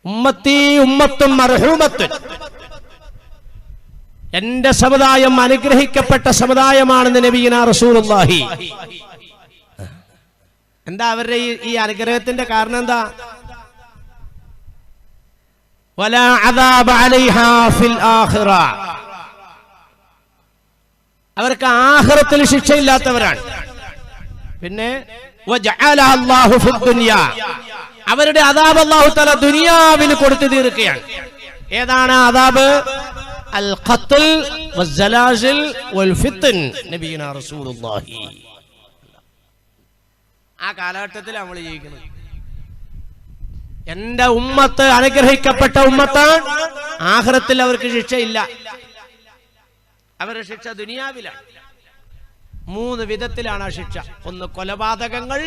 ഉമ്മത്തി ഉമ്മത്തും മർഹൂമത്തുൻ, എന്റെ സമുദായം അനുഗ്രഹിക്കപ്പെട്ട സമുദായമാണെന്ന് നബിയുനാ റസൂലുള്ളാഹി. എന്താ അവരുടെ ഈ അനുഗ്രഹത്തിന്റെ കാരണം എന്താ? വലാ അദാബ അലൈഹാ ഫിൽ ആഖിറ, അവർക്ക് ആഖിറത്തിൽ ശിക്ഷയില്ലാത്തവരാണ്. പിന്നെ വജഅല അല്ലാഹു ഫിദ് ദുനിയ, അവരുടെ അദാബ് അല്ലാഹു തആല ദുനിയാവിൽ കൊടുത്തു തീർക്കുകയാണ്. ഏതാണ് അദാബ്? അൽ ഖത്ൽ വസ്സലാസിൽ വൽ ഫിത്ൻ. നബിയുനാ റസൂലുള്ളാഹി. ആ കാലഘട്ടത്തിൽ നമ്മൾ ജീവിക്കുന്നത്. എന്റെ ഉമ്മത്ത് അനുഗ്രഹിക്കപ്പെട്ട ഉമ്മത്താണ്. ആഖിറത്തിൽ അവർക്ക് ശിക്ഷയില്ല, അവരുടെ ശിക്ഷ ദുനിയാവിലാണ്. 3 വിധത്തിലാണ് ആ ശിക്ഷ. 1 കൊലപാതകങ്ങൾ,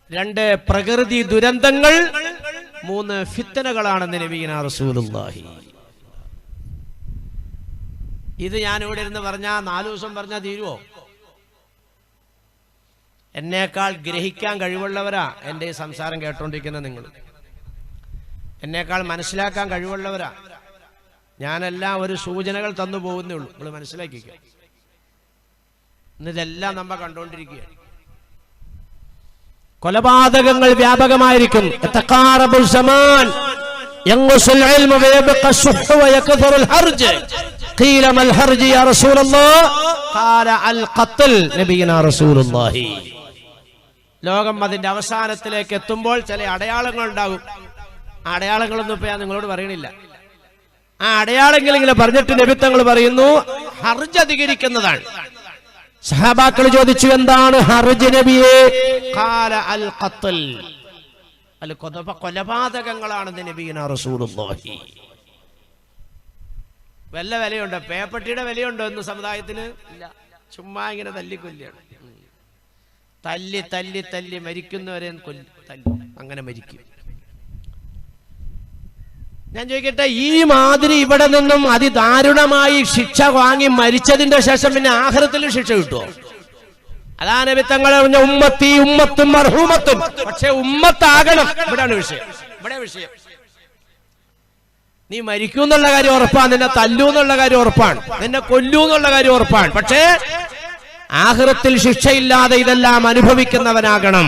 2 പ്രകൃതി ദുരന്തങ്ങൾ, 3 ഫിത്നകളാണെന്ന് നബിയുനാ റസൂലുള്ളാഹി. ഇത് ഞാനിവിടെ ഇരുന്ന് പറഞ്ഞാൽ 4 ദിവസം പറഞ്ഞാൽ തീരുവോ? എന്നേക്കാൾ ഗ്രഹിക്കാൻ കഴിവുള്ളവരാ എൻ്റെ ഈ സംസാരം കേട്ടോണ്ടിരിക്കുന്ന നിങ്ങൾ. എന്നേക്കാൾ മനസ്സിലാക്കാൻ കഴിവുള്ളവരാ. ഞാനെല്ലാം ഒരു സൂചനകൾ തന്നു പോകുന്നേ ഉള്ളൂ, നിങ്ങൾ മനസ്സിലാക്കിക്കുക. ഇന്നിതെല്ലാം നമ്മ കണ്ടുകൊണ്ടിരിക്കുകയാണ്. കൊലപാതകങ്ങൾ വ്യാപകമായിരിക്കും. ലോകം അതിന്റെ അവസാനത്തിലേക്ക് എത്തുമ്പോൾ ചില അടയാളങ്ങൾ ഉണ്ടാകും. ആ അടയാളങ്ങളൊന്നും ഇപ്പൊ ഞാൻ നിങ്ങളോട് പറയണില്ല. ആ അടയാളങ്ങൾ ഇങ്ങനെ പറഞ്ഞിട്ട് നബി തങ്ങൾ പറയുന്നു ഹർജ് അധികരിക്കുന്നതാണ്. സഹാബാക്കൾ ചോദിച്ചു, എന്താണ് ഹർജ് നബിയെ? ഖാല അൽ ഖത്ൽ, കൊലപാതകങ്ങളാണെന്ന് നബിയുനാ റസൂലുള്ളാഹി. വല്ല വിലയുണ്ടോ? പേപ്പട്ടിയുടെ വിലയുണ്ടോ ഇന്ന് സമുദായത്തിന്? ഇല്ല. ചുമ്മാ ഇങ്ങനെ തല്ലിക്കൊല്ലാണ്. തല്ലി തല്ലി തല്ലി മരിക്കുന്നവരെ തല്ലി അങ്ങനെ മരിക്കും. ഞാൻ ചോദിക്കട്ടെ, ഈ മാതിരി ഇവിടെ നിന്നും അതിദാരുണമായി ശിക്ഷ വാങ്ങി മരിച്ചതിന്റെ ശേഷം പിന്നെ ആഖിറത്തിൽ ശിക്ഷ കിട്ടുമോ? അതാണ് നബി തങ്ങൾ പറഞ്ഞ ഉമ്മത്തി ഉമ്മത്തും മർഹൂമത്തും. പക്ഷെ ഉമ്മത്താകണം. ഇവിടെയാണ് വിഷയം. ഇവിടെ വിഷയം നീ മരിക്കും എന്നുള്ള കാര്യം ഉറപ്പാണ്, നിന്നെ തല്ലൂ എന്നുള്ള കാര്യം ഉറപ്പാണ്, നിന്നെ കൊല്ലൂ എന്നുള്ള കാര്യം ഉറപ്പാണ്. പക്ഷേ ആഖിറത്തിൽ ശിക്ഷയില്ലാതെ ഇതെല്ലാം അനുഭവിക്കുന്നവനാകണം.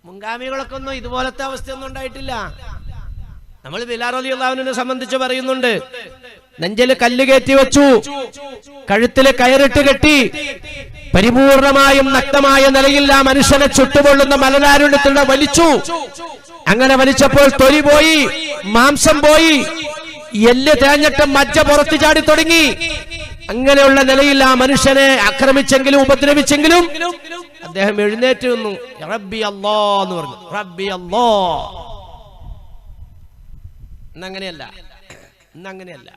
മുൻഗാമികളൊക്കെ ഒന്നും ഇതുപോലത്തെ അവസ്ഥയൊന്നും ഉണ്ടായിട്ടില്ല. നമ്മൾ ബിലാൽ റളിയല്ലാഹു അൻഹുവിനെ സംബന്ധിച്ച് പറയുന്നുണ്ട്, നെഞ്ചിൽ കല്ല് കയറ്റി വെച്ചു, കഴുത്തിൽ കയറിട്ട് കെട്ടി, പരിപൂർണമായും നഗ്നമായ നിലയിൽ ആ മനുഷ്യനെ ചുട്ടുപൊള്ളുന്ന മലനാരുണ്യത്തിലൂടെ വലിച്ചു. അങ്ങനെ വലിച്ചപ്പോൾ തൊലി പോയി, മാംസം പോയി, എല്ല് തേഞ്ഞിട്ട് മജ്ജ പുറത്തു ചാടി തുടങ്ങി. അങ്ങനെയുള്ള നിലയിൽ ആ മനുഷ്യനെ ആക്രമിച്ചെങ്കിലും ഉപദ്രവിച്ചെങ്കിലും അദ്ദേഹം എഴുന്നേറ്റ് നിന്നു. റബ്ബി അല്ലാ എന്ന് പറഞ്ഞു. റബ്ബി അല്ലാ. ഇന്നങ്ങനെയല്ല, ഇന്നങ്ങനെയല്ല.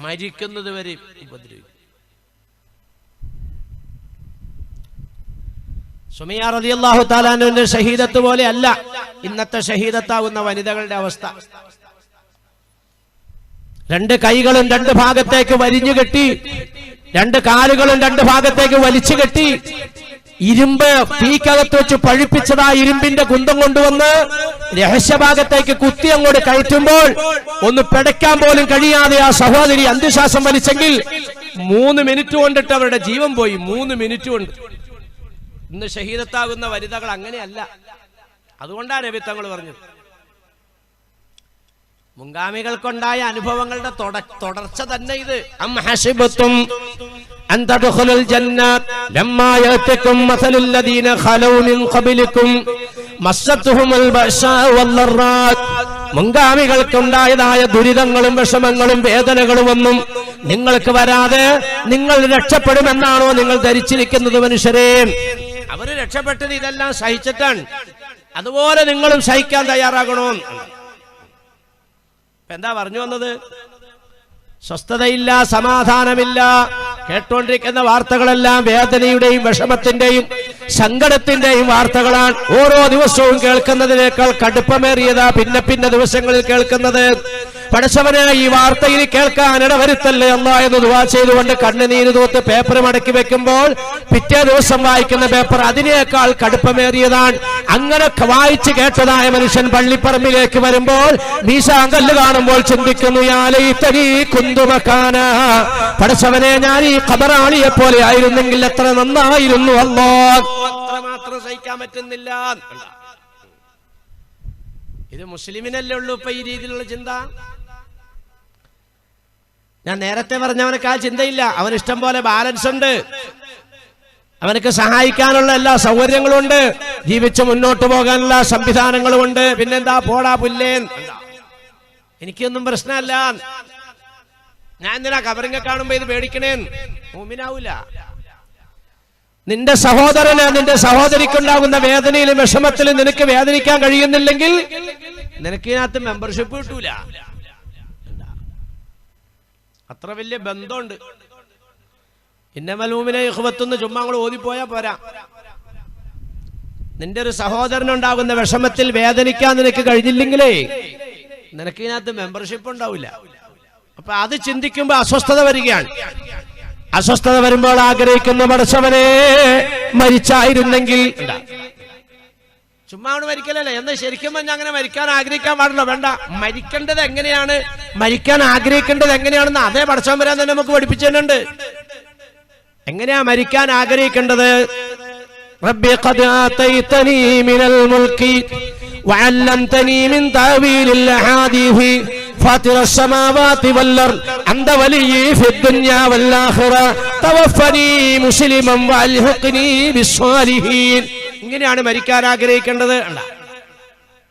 മരിക്കുന്നത് വരെ ഉപദ്രവിക്കും. സുമയ്യ റളിയല്ലാഹു തആല അൻഹയുടെ ഷഹീദത്ത് പോലെ അല്ല ഇന്നത്തെ ഷഹീദത്താവുന്ന വനിതകളുടെ അവസ്ഥ. 2 കൈകളും 2 ഭാഗത്തേക്ക് വരിഞ്ഞു കെട്ടി, 2 കാലുകളും 2 ഭാഗത്തേക്ക് വലിച്ചു കെട്ടി, ഇരുമ്പ് തീക്കകത്ത് വെച്ച് പഴുപ്പിച്ചതാ ഇരുമ്പിന്റെ കുന്തം കൊണ്ടുവന്ന് രഹസ്യഭാഗത്തേക്ക് കുത്തി അങ്ങോട്ട് കയറ്റുമ്പോൾ ഒന്ന് പിടയ്ക്കാൻ പോലും കഴിയാതെ ആ സഹോദരി അന്ത്യശ്വാസം വലിച്ചെങ്കിൽ 3 മിനിറ്റ് കൊണ്ടിട്ട് അവരുടെ ജീവൻ പോയി. 3 മിനിറ്റ് കൊണ്ട്. ഇന്ന് ഷഹീദത്താകുന്ന വനിതകൾ അങ്ങനെയല്ല. അതുകൊണ്ടാണ് നബി തങ്ങൾ പറഞ്ഞത്, മുൻഗാമികൾക്കുണ്ടായ അനുഭവങ്ങളുടെ തുടർച്ച തന്നെ ഇത്. അം ഹസിബതും അൻ തദ്ഖുലുൽ ജന്നത ലമ്മാ യഅതികും മസലുൽ ലദീന ഖലൂ മിൻ ഖബലികും മസ്സത്തുഹുൽ ബഅസാ വല്ലറാ. മുൻഗാമികൾക്കുണ്ടായതായ ദുരിതങ്ങളും വിഷമങ്ങളും വേദനകളും ഒന്നും നിങ്ങൾക്ക് വരാതെ നിങ്ങൾ രക്ഷപ്പെടുമെന്നാണോ നിങ്ങൾ ധരിച്ചിരിക്കുന്നത്? മനുഷ്യരെ, അവര് രക്ഷപ്പെട്ടത് ഇതെല്ലാം സഹിച്ചിട്ടാണ്. അതുപോലെ നിങ്ങളും സഹിക്കാൻ തയ്യാറാകണോ? എന്താ പറഞ്ഞു വന്നത്? സ്വസ്ഥതയില്ല, സമാധാനമില്ല. കേട്ടോണ്ടിരിക്കുന്ന വാർത്തകളെല്ലാം വേദനയുടെയും വിഷമത്തിന്റെയും സങ്കടത്തിന്റെയും വാർത്തകളാണ്. ഓരോ ദിവസവും കേൾക്കുന്നതിനേക്കാൾ കടുപ്പമേറിയതാ പിന്നെ പിന്നെ ദിവസങ്ങളിൽ കേൾക്കുന്നത്. പടച്ചവനെ ഈ വാർത്തയിൽ കേൾക്കാൻ ഇടവരുത്തല്ലേ അല്ലാ എന്ന് ദുആ ചെയ്തുകൊണ്ട് കണ്ണുനീര് തൂത്ത് പേപ്പർ മടക്കി വെക്കുമ്പോൾ പിറ്റേ ദിവസം വായിക്കുന്ന പേപ്പർ അതിനേക്കാൾ കടുപ്പമേറിയതാണ്. അങ്ങനെ വായിച്ചു കേട്ടതായ മനുഷ്യൻ പള്ളിപ്പറമ്പിലേക്ക് വരുമ്പോൾ മീശാങ്കല്ല് കാണുമ്പോൾ ചിന്തിക്കുന്നു, യാ ലൈതനീ കുന്തു മകാനാ, പടച്ചവനെ ഞാൻ ഈ ഖബറാളിയെ പോലെ ആയിരുന്നെങ്കിൽ എത്ര നന്നായിരുന്നു അല്ലാഹ്. അത്രമാത്രം സഹിക്കാൻ പറ്റുന്നില്ല. ഇത് മുസ്ലിമിനല്ലേ ഉള്ളൂ ഇപ്പൊ ഈ രീതിയിലുള്ള ചിന്ത. ഞാൻ നേരത്തെ പറഞ്ഞവനക്ക് ആ ചിന്തയില്ല. അവൻ ഇഷ്ടം പോലെ ബാലൻസ് ഉണ്ട്, അവനക്ക് സഹായിക്കാനുള്ള എല്ലാ സൗകര്യങ്ങളും ഉണ്ട്, ജീവിച്ച് മുന്നോട്ട് പോകാനുള്ള സംവിധാനങ്ങളും ഉണ്ട്. പിന്നെന്താ പോടാ പുല്ലേൻ, എനിക്കൊന്നും പ്രശ്നമല്ല, ഞാൻ എന്തിനാ കബറിങ്ങ കാണുമ്പോ ഇത് പേടിക്കണേ? മുഅ്മിനാവൂല. നിന്റെ സഹോദരന് നിന്റെ സഹോദരിക്കുണ്ടാകുന്ന വേദനയിലും വിഷമത്തിലും നിനക്ക് വേദനിക്കാൻ കഴിയുന്നില്ലെങ്കിൽ നിനക്കിനകത്ത് മെമ്പർഷിപ്പ് കിട്ടൂല. അത്ര വലിയ ബന്ധമുണ്ട്. ഇന്നമൽ മുഅ്മിനൂന ഇഖ്വത്തുന്ന് ചുമ്മാ അങ്ങോട്ട് ഓതിപ്പോയാ പോരാ. നിന്റെ ഒരു സഹോദരനുണ്ടാകുന്ന വിഷമത്തിൽ വേദനിക്കാൻ നിനക്ക് കഴിഞ്ഞില്ലെങ്കിലേ നിനക്കിനകത്ത് മെമ്പർഷിപ്പ് ഉണ്ടാവില്ല. അപ്പൊ അത് ചിന്തിക്കുമ്പോ അസ്വസ്ഥത വരികയാണ്. അസ്വസ്ഥത വരുമ്പോൾ ആഗ്രഹിക്കുന്ന പടച്ചവനെ മരിച്ചായിരുന്നെങ്കിൽ. ചുമ്മാ അവിടെ മരിക്കലല്ലേ എന്ന് ശരിക്കും അങ്ങനെ മരിക്കാൻ ആഗ്രഹിക്കാൻ പാടില്ല. വേണ്ട, മരിക്കേണ്ടത് എങ്ങനെയാണ്, മരിക്കാൻ ആഗ്രഹിക്കേണ്ടത് എങ്ങനെയാണെന്ന് അതേ പടച്ചവൻ വരാൻ തന്നെ നമുക്ക് പഠിപ്പിച്ചിട്ടുണ്ട്. എങ്ങനെയാ മരിക്കാൻ ആഗ്രഹിക്കേണ്ടത്? റബ്ബി ഖദ് ആതൈതനീ മിനൽ മുൽക്കി വഅല്ലംതനീ മിൻ തഅവീലിൽ അഹാദീസ് فاطر السماوات والأرض أنت ولي في الدنيا والآخرة توفني مسلما والحقني بالصالحين. ഇങ്ങനെയാണ് മരിക്കാൻ ആഗ്രഹിക്കേണ്ടത്.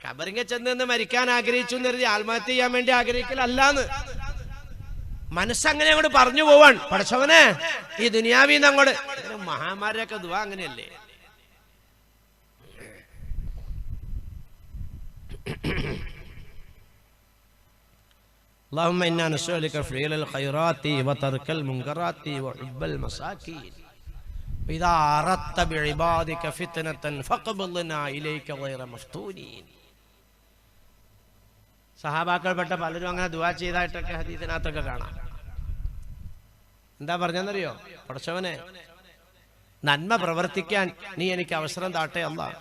കബറിങ്ങ ചെന്ന് മരിക്കാൻ ആഗ്രഹിച്ചു എന്ന് കരുതി ആത്മഹത്യ ചെയ്യാൻ വേണ്ടി ആഗ്രഹിക്കലല്ലാന്ന്. മനസ്സങ്ങനെ അങ്ങോട്ട് പറഞ്ഞു പോവാൻ, പടച്ചവനെ ഈ ദുനിയാവിന്ന് അങ്ങോട്ട്. മഹാന്മാരൊക്കെ ദുആ അങ്ങനെയല്ലേ. اللهم إنا نسألك فعل الخيرات وترك المنكرات وحب المساكين إذا أردت بعبادك فتنة فاقبضنا إليك غير مفتونين. സഹാബാക്കൾപ്പെട്ട പലരും അങ്ങനെ ദുആ ചെയ്തായിട്ടൊക്കെ ഹദീസിനകത്തൊക്കെ കാണാം. എന്താ പറഞ്ഞെന്നറിയോ? പടച്ചവനെ നന്മ പ്രവർത്തിക്കാൻ നീ എനിക്ക് അവസരം താട്ടെ അല്ലാഹ്.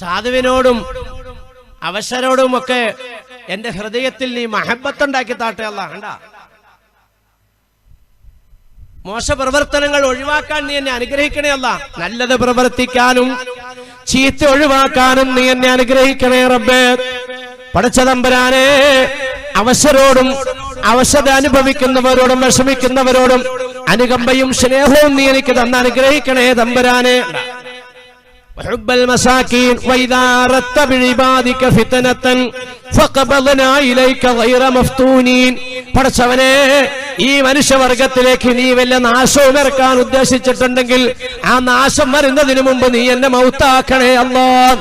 സാധുവിനോടും അവശരോടുമൊക്കെ എന്റെ ഹൃദയത്തിൽ നീ മഹബത്തുണ്ടാക്കി താട്ടെ അല്ലാഹ്. കണ്ടാ, മോശപ്രവർത്തനങ്ങൾ ഒഴിവാക്കാൻ നീ എന്നെ അനുഗ്രഹിക്കണേ അല്ലാഹ്. നല്ലത് പ്രവർത്തിക്കാനും ചീത്ത ഒഴിവാക്കാനും നീ എന്നെ അനുഗ്രഹിക്കണേ റബ്ബേ. പടച്ച തമ്പുരാനെ, അവശരോടും അവശത അനുഭവിക്കുന്നവരോടും വിഷമിക്കുന്നവരോടും അനുകമ്പയും സ്നേഹവും നീ എനിക്ക് തന്ന് അനുഗ്രഹിക്കണേ തമ്പുരാനെ. وحب المساكين وإذا أردت بعبادك فتنة فقبضنا إليك غير مفتونين. പടച്ചവനെ, ഈ മനുഷ്യവർഗത്തിലേക്ക് നീ വല്ല നാശവും ഇറക്കാൻ ഉദ്ദേശിച്ചിട്ടുണ്ടെങ്കിൽ ആ നാശം വരുന്നതിന് മുമ്പ് നീ എന്നെ മൗത്താക്കണേ അല്ലാഹ്.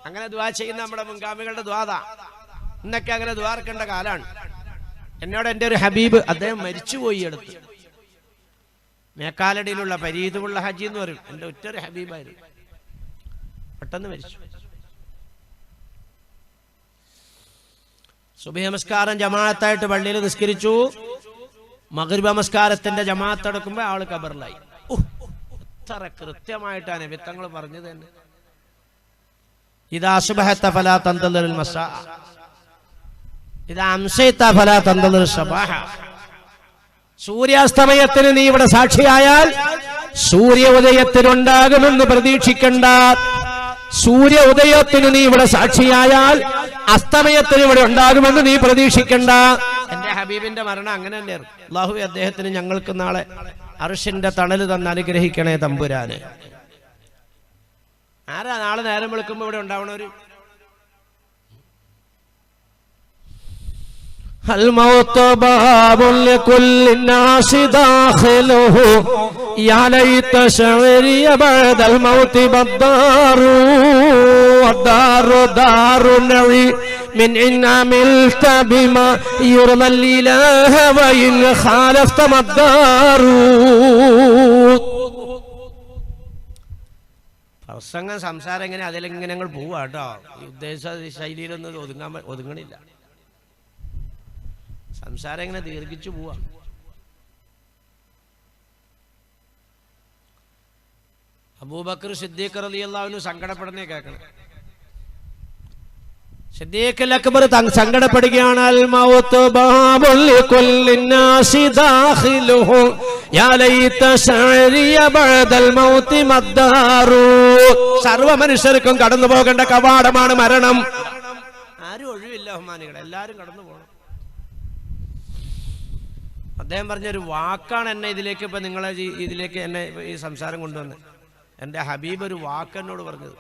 അങ്ങനെ ദുആ ചെയ്യുന്ന നമ്മുടെ മുൻഗാമികളുടെ ദുആ. ഇന്നൊക്കെ അങ്ങനെ ദുആർക്കേണ്ട കാലാണ്. എന്നോട് എൻ്റെ ഒരു ഹബീബ്, അദ്ദേഹം മരിച്ചുപോയി അടുത്ത്, മേക്കാലടിയിലുള്ള പരീതുള്ള ഹജ്ജി എന്ന് പറയും. എൻ്റെ ഒറ്റൊരു ഹബീബായിരുന്നു, പെട്ടെന്ന് മരിച്ചു. സുബഹി നമസ്കാരം ജമാഅത്തായിട്ട് പള്ളിയിൽ നിസ്കരിച്ചു. മഗ്രിബ് നമസ്കാരത്തിന്റെ ജമാഅത്ത് എടുക്കുമ്പോൾ ആള് ഖബറിലായി. എത്ര കൃത്യമായിട്ടാണ് വിത്തങ്ങൾ പറഞ്ഞത് തന്നെ. ഇദാ അസ്ബഹത ഫലാ തന്തളിൽ മസാ ഇദാ അംസൈത ഫലാ തന്തളിൽ സബാഹ. സൂര്യാസ്തമയത്തിന് നീ ഇവിടെ സാക്ഷിയായാൽ സൂര്യ ഉദയത്തിനുണ്ടാകുമെന്ന് പ്രതീക്ഷിക്കണ്ട. സൂര്യ ഉദയത്തിന് നീ ഇവിടെ സാക്ഷിയായാൽ അസ്തമയത്തിന് ഇവിടെ ഉണ്ടാകുമെന്ന് നീ പ്രതീക്ഷിക്കണ്ട. എന്റെ ഹബീബിന്റെ മരണം അങ്ങനെ തന്നെയായിരുന്നു. അല്ലാഹു അദ്ദേഹത്തിന് ഞങ്ങൾക്ക് നാളെ അർശിന്റെ തണല് തന്ന് അനുഗ്രഹിക്കണേ തമ്പുരാന്. ആരാ നാളെ നേരം വിളിക്കുമ്പോ ഇവിടെ ഉണ്ടാവണവര്? الموت باب لكل الناس داخله يا ليت شعري بعد الموت بالدار والدار دار النعي من إن عملت بما يرضى الإله وإن خالفت ما الدار. പ്രസംഗം സംസാരം എങ്ങനെ അതിലെങ്ങനെ ഞങ്ങൾ പോവാ കേട്ടോ. ഈ ഉദ്ദേശ ശൈലിയിലൊന്നും ഒതുങ്ങണില്ല. സംസാരം എങ്ങനെ ദീർഘിച്ചു പോവാ. അബൂബക്കർ സിദ്ദീഖ് റളിയല്ലാഹു അൻഹു സങ്കടപ്പെടുന്നേ കേൾക്കണം. സിദ്ദീഖ് അക്ബർ സങ്കടപ്പെടുകയാണ്. അൽ മൗതു ബാബുൽ ലികുല്ലിന്നാസി ദാഖിലുഹു യാ ലൈത ശഅരിയ ബഅദൽ മൗതി മദ്ദാറു. സർവ മനുഷ്യർക്കും കടന്നു പോകേണ്ട കവാടമാണ് മരണം. ആരും ഒഴിവില്ല ബഹുമാനികളെ, എല്ലാവരും കടന്നു പോകണം. അദ്ദേഹം പറഞ്ഞൊരു വാക്കാണ് എന്നെ ഇതിലേക്ക് ഇപ്പൊ നിങ്ങളെ ഇതിലേക്ക് എന്നെ ഈ സംസാരം കൊണ്ടുവന്നത്. എൻ്റെ ഹബീബ് ഒരു വാക്ക് എന്നോട് പറഞ്ഞത്.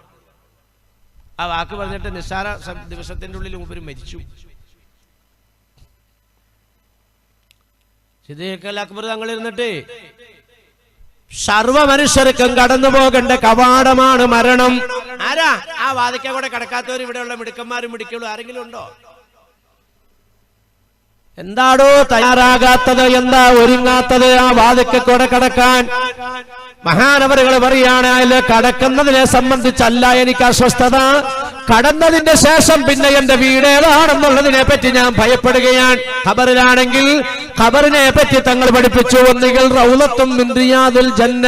ആ വാക്ക് പറഞ്ഞിട്ട് നിസ്സാര ദിവസത്തിന്റെ ഉള്ളിൽ മൂപ്പര് മരിച്ചു. സിദ്ദീഖ് അക്ബർ തങ്ങൾ ഇരുന്നിട്ട് സർവ മനുഷ്യർക്കും കടന്നു പോകേണ്ട കവാടമാണ് മരണം. ആരാ ആ വാതിക്ക കൂടെ കടക്കാത്തവർ? ഇവിടെയുള്ള മിടുക്കന്മാരും മിടുക്കുള്ളൂ ആരെങ്കിലും ഉണ്ടോ? എന്താടോ തയ്യാറാകാത്തത്? എന്താ ഒരുങ്ങാത്തത് ആ വാതിക്ക കൂടെ കടക്കാൻ? മഹാനവറുകൾ പറയാണ്, അതിൽ കടക്കുന്നതിനെ സംബന്ധിച്ചല്ല എനിക്ക് അസ്വസ്ഥത, കടന്നതിന്റെ ശേഷം പിന്നെ എന്റെ വീട് ഏതാണെന്നുള്ളതിനെ പറ്റി ഞാൻ ഭയപ്പെടുകയാണ്. ഖബറിലാണെങ്കിൽ ഖബറിനെ പറ്റി തങ്ങൾ പഠിപ്പിച്ചു, ഒന്നുകിൽ റൗളത്തും മിൻ റിയാദിൽ ജന്ന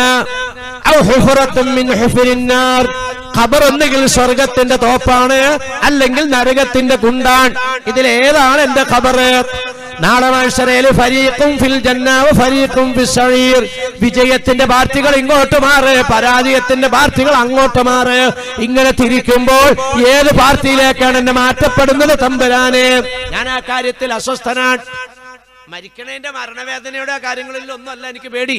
ഔ ഹുഫറത്തും മിൻ ഹുഫരിൻ നാർ. ഖബർ ഒന്നുകിൽ സ്വർഗത്തിന്റെ തോപ്പാണ്, അല്ലെങ്കിൽ നരകത്തിന്റെ കുണ്ടാൻ. ഇതിലേതാണ് എന്റെ ഖബർ? നാളെ മഹ്ശറയിൽ ഫരീഖും ഫിൽ ജന്ന വ ഫരീഖും ഫിസ് സഈർ. വിജയത്തിന്റെ പാർട്ടികൾ ഇങ്ങോട്ട് മാറ്, പരാജയത്തിന്റെ പാർട്ടികൾ അങ്ങോട്ട് മാറ്. ഇങ്ങനെ തിരിക്കുമ്പോൾ ഏത് പാർട്ടിയിലേക്കാണ് എന്നെ മാറ്റപ്പെടുന്നത് തമ്പുരാനെ? ഞാൻ ആ കാര്യത്തിൽ അസ്വസ്ഥനാണ്. മരിക്കണേന്റെ മരണവേദനയുടെ കാര്യങ്ങളിൽ ഒന്നുമല്ല എനിക്ക് പേടി.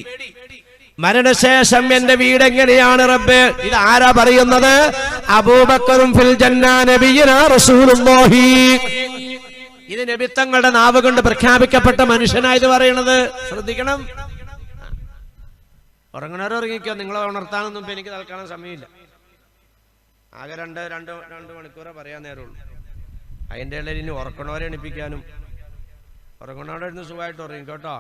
മരണശേഷം എന്റെ വീട് എങ്ങനെയാണ് റബ്ബേ? ഇത് ആരാ പറയുന്നത്? അബൂബക്കറും ഫിൽ ജന്ന നബിയുനാ റസൂലുള്ളാഹി. ഇത് നബി തങ്ങളുടെ നാവ് കൊണ്ട് പ്രഖ്യാപിക്കപ്പെട്ട മനുഷ്യനായത് പറയണത്. ശ്രദ്ധിക്കണം. ഉറങ്ങണവരോ ഉറങ്ങിക്കോ, നിങ്ങളെ ഉണർത്താനൊന്നും ഇപ്പൊ എനിക്ക് തൽക്കാലം സമയമില്ല. ആകെ രണ്ട് മണിക്കൂറേ പറയാൻ നേരമുള്ളൂ. അതിൻ്റെ ഇടയിൽ ഇനി ഉറക്കണവരെ എണിപ്പിക്കാനും. ഉറങ്ങണവരെ ഇരുന്ന് സുഖമായിട്ട് ഉറങ്ങിക്കോട്ടോ.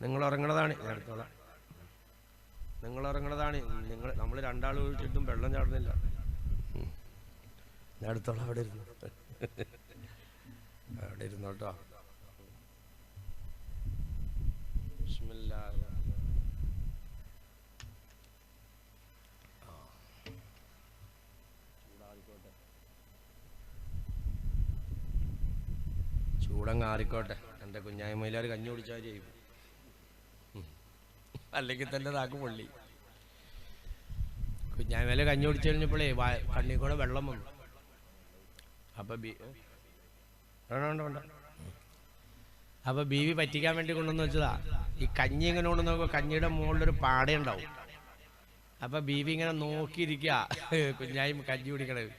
നിങ്ങൾ ഉറങ്ങണതാണ് ഞാൻ എടുത്തോളാം. നിങ്ങൾ ഉറങ്ങണതാണ്. നമ്മൾ രണ്ടാൾ ഒഴിച്ചിട്ടും വെള്ളം ചാടുന്നില്ല. ഞാൻ എടുത്തോളാം. അവിടെ ഇരുന്നോട്ടോ. ചൂടങ്ങ് ആറിക്കോട്ടെ. എൻ്റെ കുഞ്ഞായ്മയിലാർ കഞ്ഞി കുടിച്ചാൽ ചെയ്യും, അല്ലെങ്കിൽ തന്നെ താക്ക് പൊള്ളി. കുഞ്ഞായ്മയില് കഞ്ഞി കുടിച്ചു കഴിഞ്ഞപ്പോഴേ കണ്ണി കൂടെ വെള്ളം വന്നു. അപ്പൊ അപ്പൊ ബീവി പറ്റിക്കാൻ വേണ്ടി കൊണ്ടുവന്ന് വെച്ചതാ. ഈ കഞ്ഞി ഇങ്ങനെ കൊണ്ട് നോക്കുമ്പോ കഞ്ഞിയുടെ മുകളിലൊരു പാടയുണ്ടാവും. അപ്പൊ ബീവി ഇങ്ങനെ നോക്കിയിരിക്കുക, കുഞ്ഞായി കഞ്ഞി കുടിക്കണത്.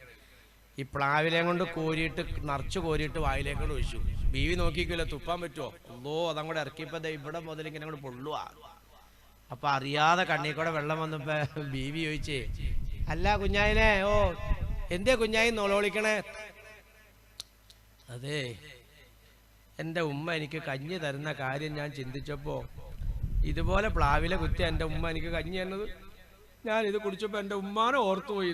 ഈ പ്ലാവിലേം കൊണ്ട് കോരിയിട്ട് നിറച്ച് കോരിയിട്ട് വായിലേക്കൊണ്ട് ഒഴിച്ചു. ബീവി നോക്കിക്കില്ല, തുപ്പാൻ പറ്റുമോ? ഒന്നോ അതങ്ങോട്ട് ഇറക്കിയപ്പോ ഇവിടെ മുതൽ ഇങ്ങനെ അങ്ങോട്ട് പൊള്ളുക. അപ്പൊ അറിയാതെ കണ്ണിൽ കൂടെ വെള്ളം വന്നപ്പോ ബീവി ചോദിച്ചേ, അല്ല കുഞ്ഞായിനെ, ഓ എന്തേ കുഞ്ഞായി നോളോളിക്കണേ? അതെ, എൻ്റെ ഉമ്മ എനിക്ക് കഞ്ഞി തരുന്ന കാര്യം ഞാൻ ചിന്തിച്ചപ്പോ ഇതുപോലെ പ്ലാവിലെ കുത്തി എൻ്റെ ഉമ്മ എനിക്ക് കഞ്ഞി തന്നത്. ഞാൻ ഇത് കുടിച്ചപ്പോ എൻ്റെ ഉമ്മാനെ ഓർത്തുപോയി.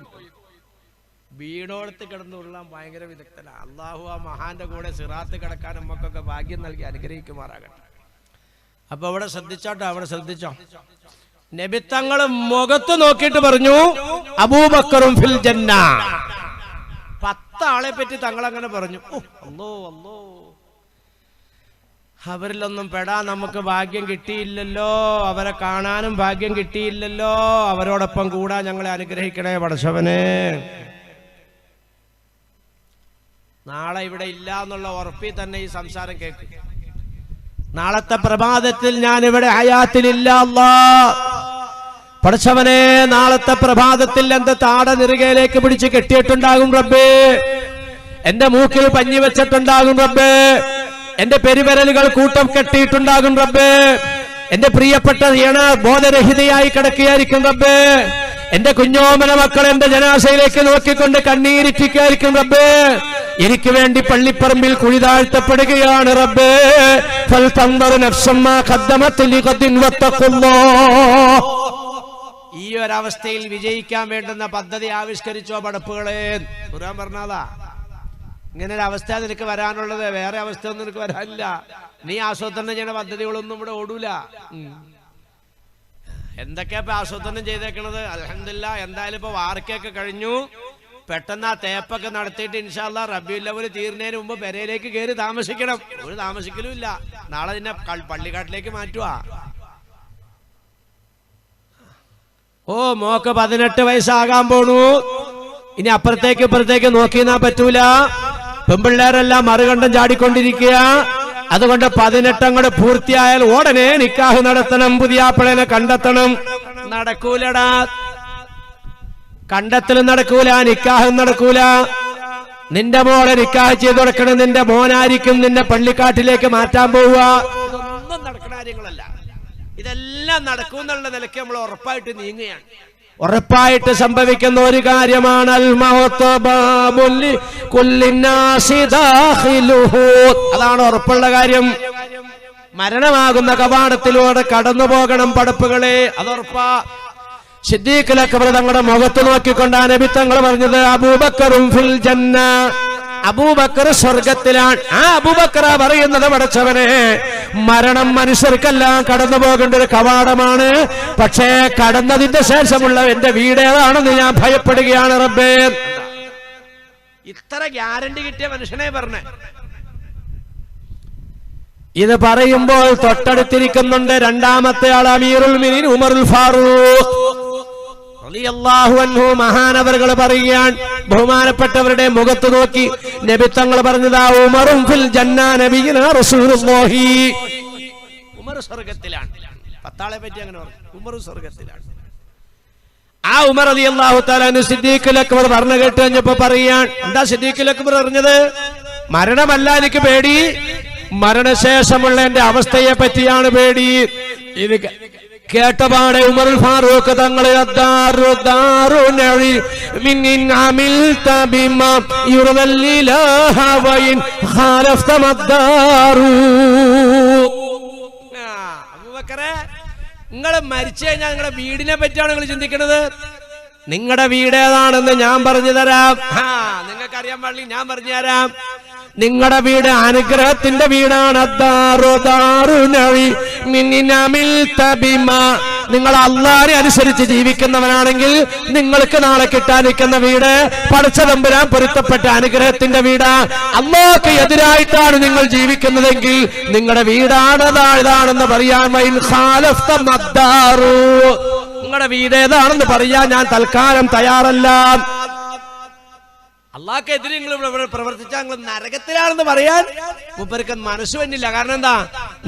വീടോടത്ത് കിടന്നുകൊള്ളാൻ ഭയങ്കര വിദഗ്ധന. അള്ളാഹു ആ മഹാന്റെ കൂടെ സിറാത്ത് കിടക്കാൻ നമുക്കൊക്കെ ഭാഗ്യം നൽകി അനുഗ്രഹിക്കുമാറാകട്ടെ. അപ്പൊ അവിടെ ശ്രദ്ധിച്ചോട്ടോ, അവിടെ ശ്രദ്ധിച്ചോ. നബിത്തങ്ങൾ മുഖത്ത് നോക്കിയിട്ട് പറഞ്ഞു, അബൂബക്കറും ഫിൽ ജന്ന. 10 ആളെ പറ്റി തങ്ങൾ അങ്ങനെ പറഞ്ഞു. അല്ലോ അല്ലോ, അവരിലൊന്നും പെടാൻ നമുക്ക് ഭാഗ്യം കിട്ടിയില്ലല്ലോ, അവരെ കാണാനും ഭാഗ്യം കിട്ടിയില്ലല്ലോ, അവരോടൊപ്പം കൂടാൻ ഞങ്ങളെ അനുഗ്രഹിക്കണേ പടച്ചവനെ. നാളെ ഇവിടെ ഇല്ല എന്നുള്ള ഉറപ്പിൽ തന്നെ ഈ സംസാരം കേൾക്കും. നാളത്തെ പ്രഭാതത്തിൽ ഞാൻ ഇവിടെ ഹയാത്തിലില്ല. അല്ലാഹ് പടച്ചവനെ, നാളത്തെ പ്രഭാതത്തിൽ എന്റെ താട നിറുകയിലേക്ക് പിടിച്ച് കെട്ടിയിട്ടുണ്ടാകും റബ്ബേ, എന്റെ മൂക്കിൽ പഞ്ഞി വെച്ചിട്ടുണ്ടാകും റബ്ബേ, എന്റെ പെരുവിരലുകൾ കൂട്ടം കെട്ടിയിട്ടുണ്ടാകും റബ്ബേ, എന്റെ പ്രിയപ്പെട്ട ബോധരഹിതയായി കിടക്കുകയായിരിക്കും റബ്ബേ, എന്റെ കുഞ്ഞോമന മക്കൾ എന്റെ ജനാസയിലേക്ക് നോക്കിക്കൊണ്ട് കണ്ണീരിപ്പിക്കുകയായിരിക്കും റബ്ബേ, എനിക്ക് വേണ്ടി പള്ളിപ്പറമ്പിൽ കുഴി താഴ്ത്തപ്പെടുകയാണ് റബ്ബേ. ഫൽതൻദർ നഫ്സും മാ ഖദ്ദമത് ലിഗദിൻ വത്തഖുല്ലാഹ്. ഈ ഒരവസ്ഥയിൽ വിജയിക്കാൻ വേണ്ടുന്ന പദ്ധതി ആവിഷ്കരിച്ചോ പടപ്പുകളെ? ഖുർആൻ പറഞ്ഞതാ, ഇങ്ങനെ ഒരു അവസ്ഥ നിനക്ക് വരാനുള്ളത്, വേറെ അവസ്ഥയൊന്നും നിനക്ക് വരാനില്ല. നീ ആസൂത്രണം ചെയ്യുന്ന പദ്ധതികളൊന്നും ഇവിടെ ഓടൂല. എന്തൊക്കെയാ ഇപ്പൊ ആസൂത്രണം ചെയ്തേക്കണത്? അൽഹംദുലില്ലാ, എന്തായാലും ഇപ്പൊ വാർക്കയൊക്കെ കഴിഞ്ഞു. പെട്ടെന്ന് ആ തേപ്പൊക്കെ നടത്തിയിട്ട് ഇൻഷാ അല്ലാഹ് റബീഉൽ അവ്വൽ തീർന്നതിന് മുമ്പ് പെരയിലേക്ക് കയറി താമസിക്കണം. ഒരു താമസിക്കലും ഇല്ല. നാളെ നിന്നെ പള്ളിക്കാട്ടിലേക്ക് മാറ്റുവാ. ഓ, മോക്ക് 18 വയസ്സാകാൻ പോണു. ഇനി അപ്പുറത്തേക്ക് ഇപ്പുറത്തേക്ക് നോക്കിന്നാ പറ്റൂല. പെൺപിള്ളേരെല്ലാം മറുകണ്ഠം ചാടിക്കൊണ്ടിരിക്കുക. അതുകൊണ്ട് 18 അങ്ങോട്ട് പൂർത്തിയായാൽ ഉടനെ നിക്കാഹ് നടത്തണം, പുതിയാപ്പിളനെ കണ്ടെത്തണം. നടക്കൂലടാ, കണ്ടെത്തലും നടക്കൂല, നിക്കാഹും നടക്കൂല. നിന്റെ മോളെ നിക്കാഹ് ചെയ്ത് കൊടുക്കണം. നിന്റെ മോനായിരിക്കും നിന്നെ പള്ളിക്കാട്ടിലേക്ക് മാറ്റാൻ പോവുക. ഇതൊന്നും നടക്കുന്ന കാര്യങ്ങളല്ല. ഇതെല്ലാം നടക്കുമെന്നുള്ള നിലയ്ക്ക് നമ്മൾ ഉറപ്പായിട്ട് നീങ്ങുകയാണ്. ഉറപ്പായിട്ട് സംഭവിക്കുന്ന ഒരു കാര്യമാണ് അതാണ് ഉറപ്പുള്ള കാര്യം. മരണമാകുന്ന കവാടത്തിലൂടെ കടന്നു പോകണം പടപ്പുകളെ, അതുറപ്പാ. സിദ്ദീഖുൽ അക്ബർ തങ്ങളുടെ മുഖത്ത് നോക്കിക്കൊണ്ടാണ് നബി തങ്ങൾ പറഞ്ഞത്, അബൂബക്കറും ഫിൽ ജന്ന, അബൂബക്കർ സ്വർഗത്തിലാണ്. ആ അബൂബക്കർ പറയുന്നത്, പടച്ചവനെ, മരണം മനുഷ്യർക്കെല്ലാം കടന്നു പോകേണ്ട ഒരു കവാടമാണ്. പക്ഷേ കടന്നതിന്റെ ശേഷമുള്ള എന്റെ വീട് ഏതാണെന്ന് ഞാൻ ഭയപ്പെടുകയാണ് റബ്ബേ. ഇത്ര ഗ്യാരണ്ടി കിട്ടിയ മനുഷ്യനെ പറഞ്ഞേ. ഇത് പറയുമ്പോൾ തൊട്ടടുത്തിരിക്കുന്നുണ്ട് രണ്ടാമത്തെ ആൾ അമീറുൽ മുഅ്മിനീൻ ഉമറുൽ ഫാറൂഖ് റളിയല്ലാഹു അൻഹു. മഹാനവറുകൾ പറയുകയാണ്, ബഹുമാനപ്പെട്ടവരുടെ മുഖത്ത് നോക്കി നബി തങ്ങൾ പറഞ്ഞതാ, ഉമറും ഫിൽ ജന്ന നബിയുനാ റസൂലുള്ളാഹി. ഉമർ സ്വർഗ്ഗത്തിലാണ്. 10 ആളെ പറ്റി അങ്ങനെ പറഞ്ഞു, ഉമർ സ്വർഗ്ഗത്തിലാണ്. ആ ഉമർ റളിയല്ലാഹു തആല അൻഹു സിദ്ദീഖുൽ അക്ബർ പറഞ്ഞു കേട്ട് കഴിഞ്ഞപ്പോ പറയാൻ, എന്താ സിദ്ദീഖുൽ അക്ബർ പറഞ്ഞത്? മരണമല്ല എനിക്ക് പേടി, മരണശേഷമുള്ള എന്റെ അവസ്ഥയെ പറ്റിയാണ് പേടി. ഇത് കേട്ടപാടെ ഉമറുൽ ഫാറൂഖ് തങ്ങളെ അബൂബക്കറെ, നിങ്ങൾ മരിച്ചു കഴിഞ്ഞാൽ നിങ്ങളുടെ വീടിനെ പറ്റിയാണ് നിങ്ങൾ ചിന്തിക്കുന്നത്. നിങ്ങളുടെ വീട് ഏതാണെന്ന് ഞാൻ പറഞ്ഞു തരാം. നിങ്ങൾക്ക് അറിയാൻ പാടില്ല, ഞാൻ പറഞ്ഞു തരാം. നിങ്ങളുടെ വീട് അനുഗ്രഹത്തിന്റെ വീടാണ്. നിങ്ങൾ അല്ലാഹുവിനെ അനുസരിച്ച് ജീവിക്കുന്നവനാണെങ്കിൽ നിങ്ങൾക്ക് നാളെ കിട്ടാനിരിക്കുന്ന വീട് പടച്ച തമ്പുരാൻ പൊരുത്തപ്പെട്ട അനുഗ്രഹത്തിന്റെ വീടാ. അല്ലാഹുക്ക് എതിരായിട്ടാണ് നിങ്ങൾ ജീവിക്കുന്നതെങ്കിൽ നിങ്ങളുടെ വീടാണ് ഇതാണെന്ന് പറയാൻ, നിങ്ങളുടെ വീട് ഏതാണെന്ന് പറയാൻ ഞാൻ തൽക്കാലം തയ്യാറല്ല. അള്ളാഹ്ക്കെതിരെ നിങ്ങൾ പ്രവർത്തിച്ചാൽ നിങ്ങൾ നരകത്തിലാണെന്ന് പറയാൻ മൂപ്പർക്ക് മനസ്സ് വന്നില്ല. കാരണം എന്താ?